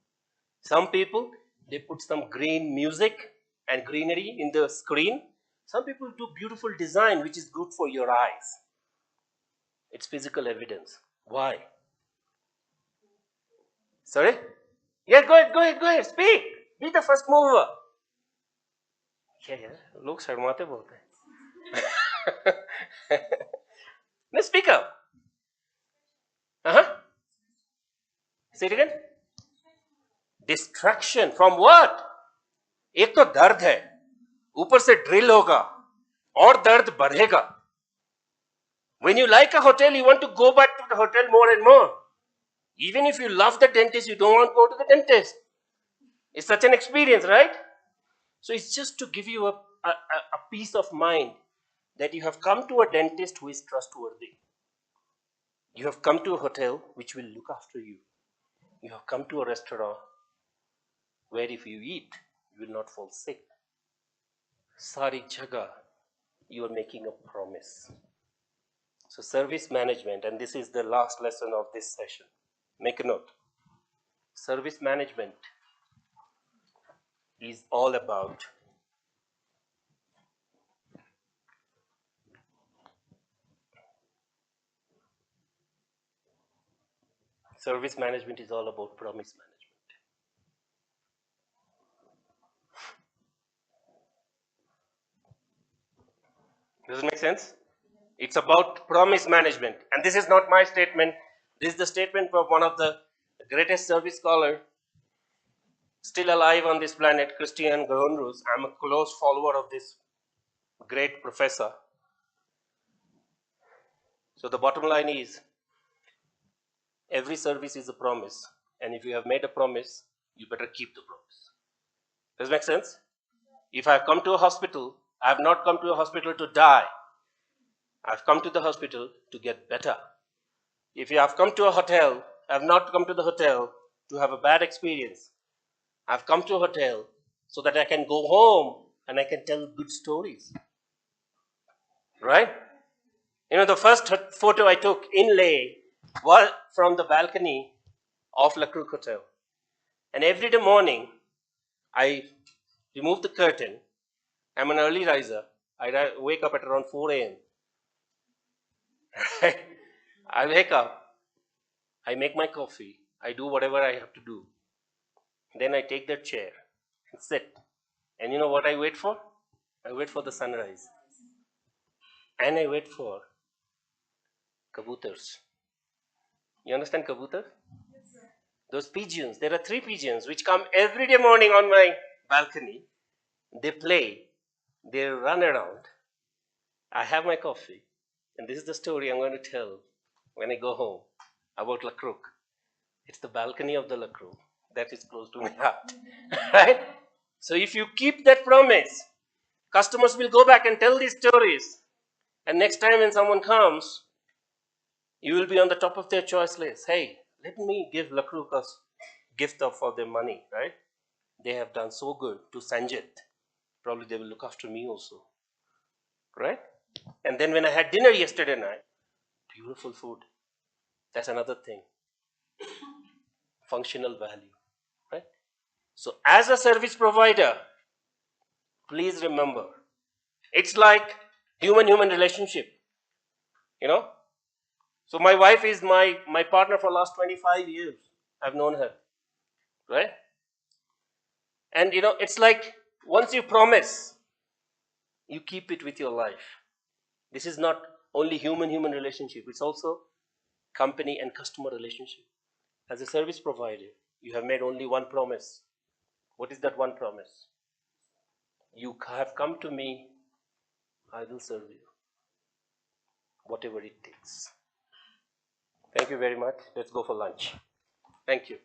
Some people, they put some green music and greenery in the screen. Some people do beautiful design, which is good for your eyes. It's physical evidence. Why? Sorry? Yeah, go ahead, speak. Be the first mover. Yeah, लोग शर्माते बहुत हैं. Let's speak up. Say it again. Distraction from what? एक तो दर्द है, ऊपर से ड्रिल होगा, और दर्द बढ़ेगा. When you like a hotel, you want to go back to the hotel more and more. Even if you love the dentist, you don't want to go to the dentist. It's such an experience, right? So it's just to give you a peace of mind that you have come to a dentist who is trustworthy. You have come to a hotel which will look after you. You have come to a restaurant where if you eat, you will not fall sick. Sari jaga, you are making a promise. So service management, and this is the last lesson of this session. Make a note. Service management is all about promise management. Does it make sense? It's about promise management. And this is not my statement. This is the statement of one of the greatest service scholars still alive on this planet, Christian Gronrus. I'm a close follower of this great professor. So the bottom line is, every service is a promise. And if you have made a promise, you better keep the promise. Does it make sense? If I've come to a hospital, I have not come to a hospital to die. I've come to the hospital to get better. If you have come to a hotel, I have not come to the hotel to have a bad experience. I've come to a hotel so that I can go home and I can tell good stories. Right? You know, the first photo I took in Leh was from the balcony of La Croix Hotel. And every day morning, I remove the curtain I'm an early riser. I wake up at around 4 a.m. I wake up, I make my coffee, I do whatever I have to do. Then I take that chair and sit. And you know what I wait for? I wait for the sunrise. And I wait for kabutars. You understand kabutar? Those pigeons. There are 3 pigeons which come every day morning on my balcony. They play, they run around. I have my coffee. And this is the story I'm going to tell when I go home about Lakrook. It's the balcony of the Lakrook that is close to my heart. Right? So if you keep that promise, customers will go back and tell these stories. And next time when someone comes, you will be on the top of their choice list. Hey, let me give Lakrook a gift for their money, right? They have done so good to Sanjit. Probably they will look after me also, right? And then when I had dinner yesterday night, beautiful food. That's another thing. Functional value, right? So as a service provider, please remember, it's like human-human relationship, you know? So my wife is my partner for last 25 years. I've known her, right? And it's like once you promise, you keep it with your life. This is not only human-human relationship, it's also company and customer relationship. As a service provider, you have made only one promise. What is that one promise? You have come to me, I will serve you, whatever it takes. Thank you very much. Let's go for lunch. Thank you.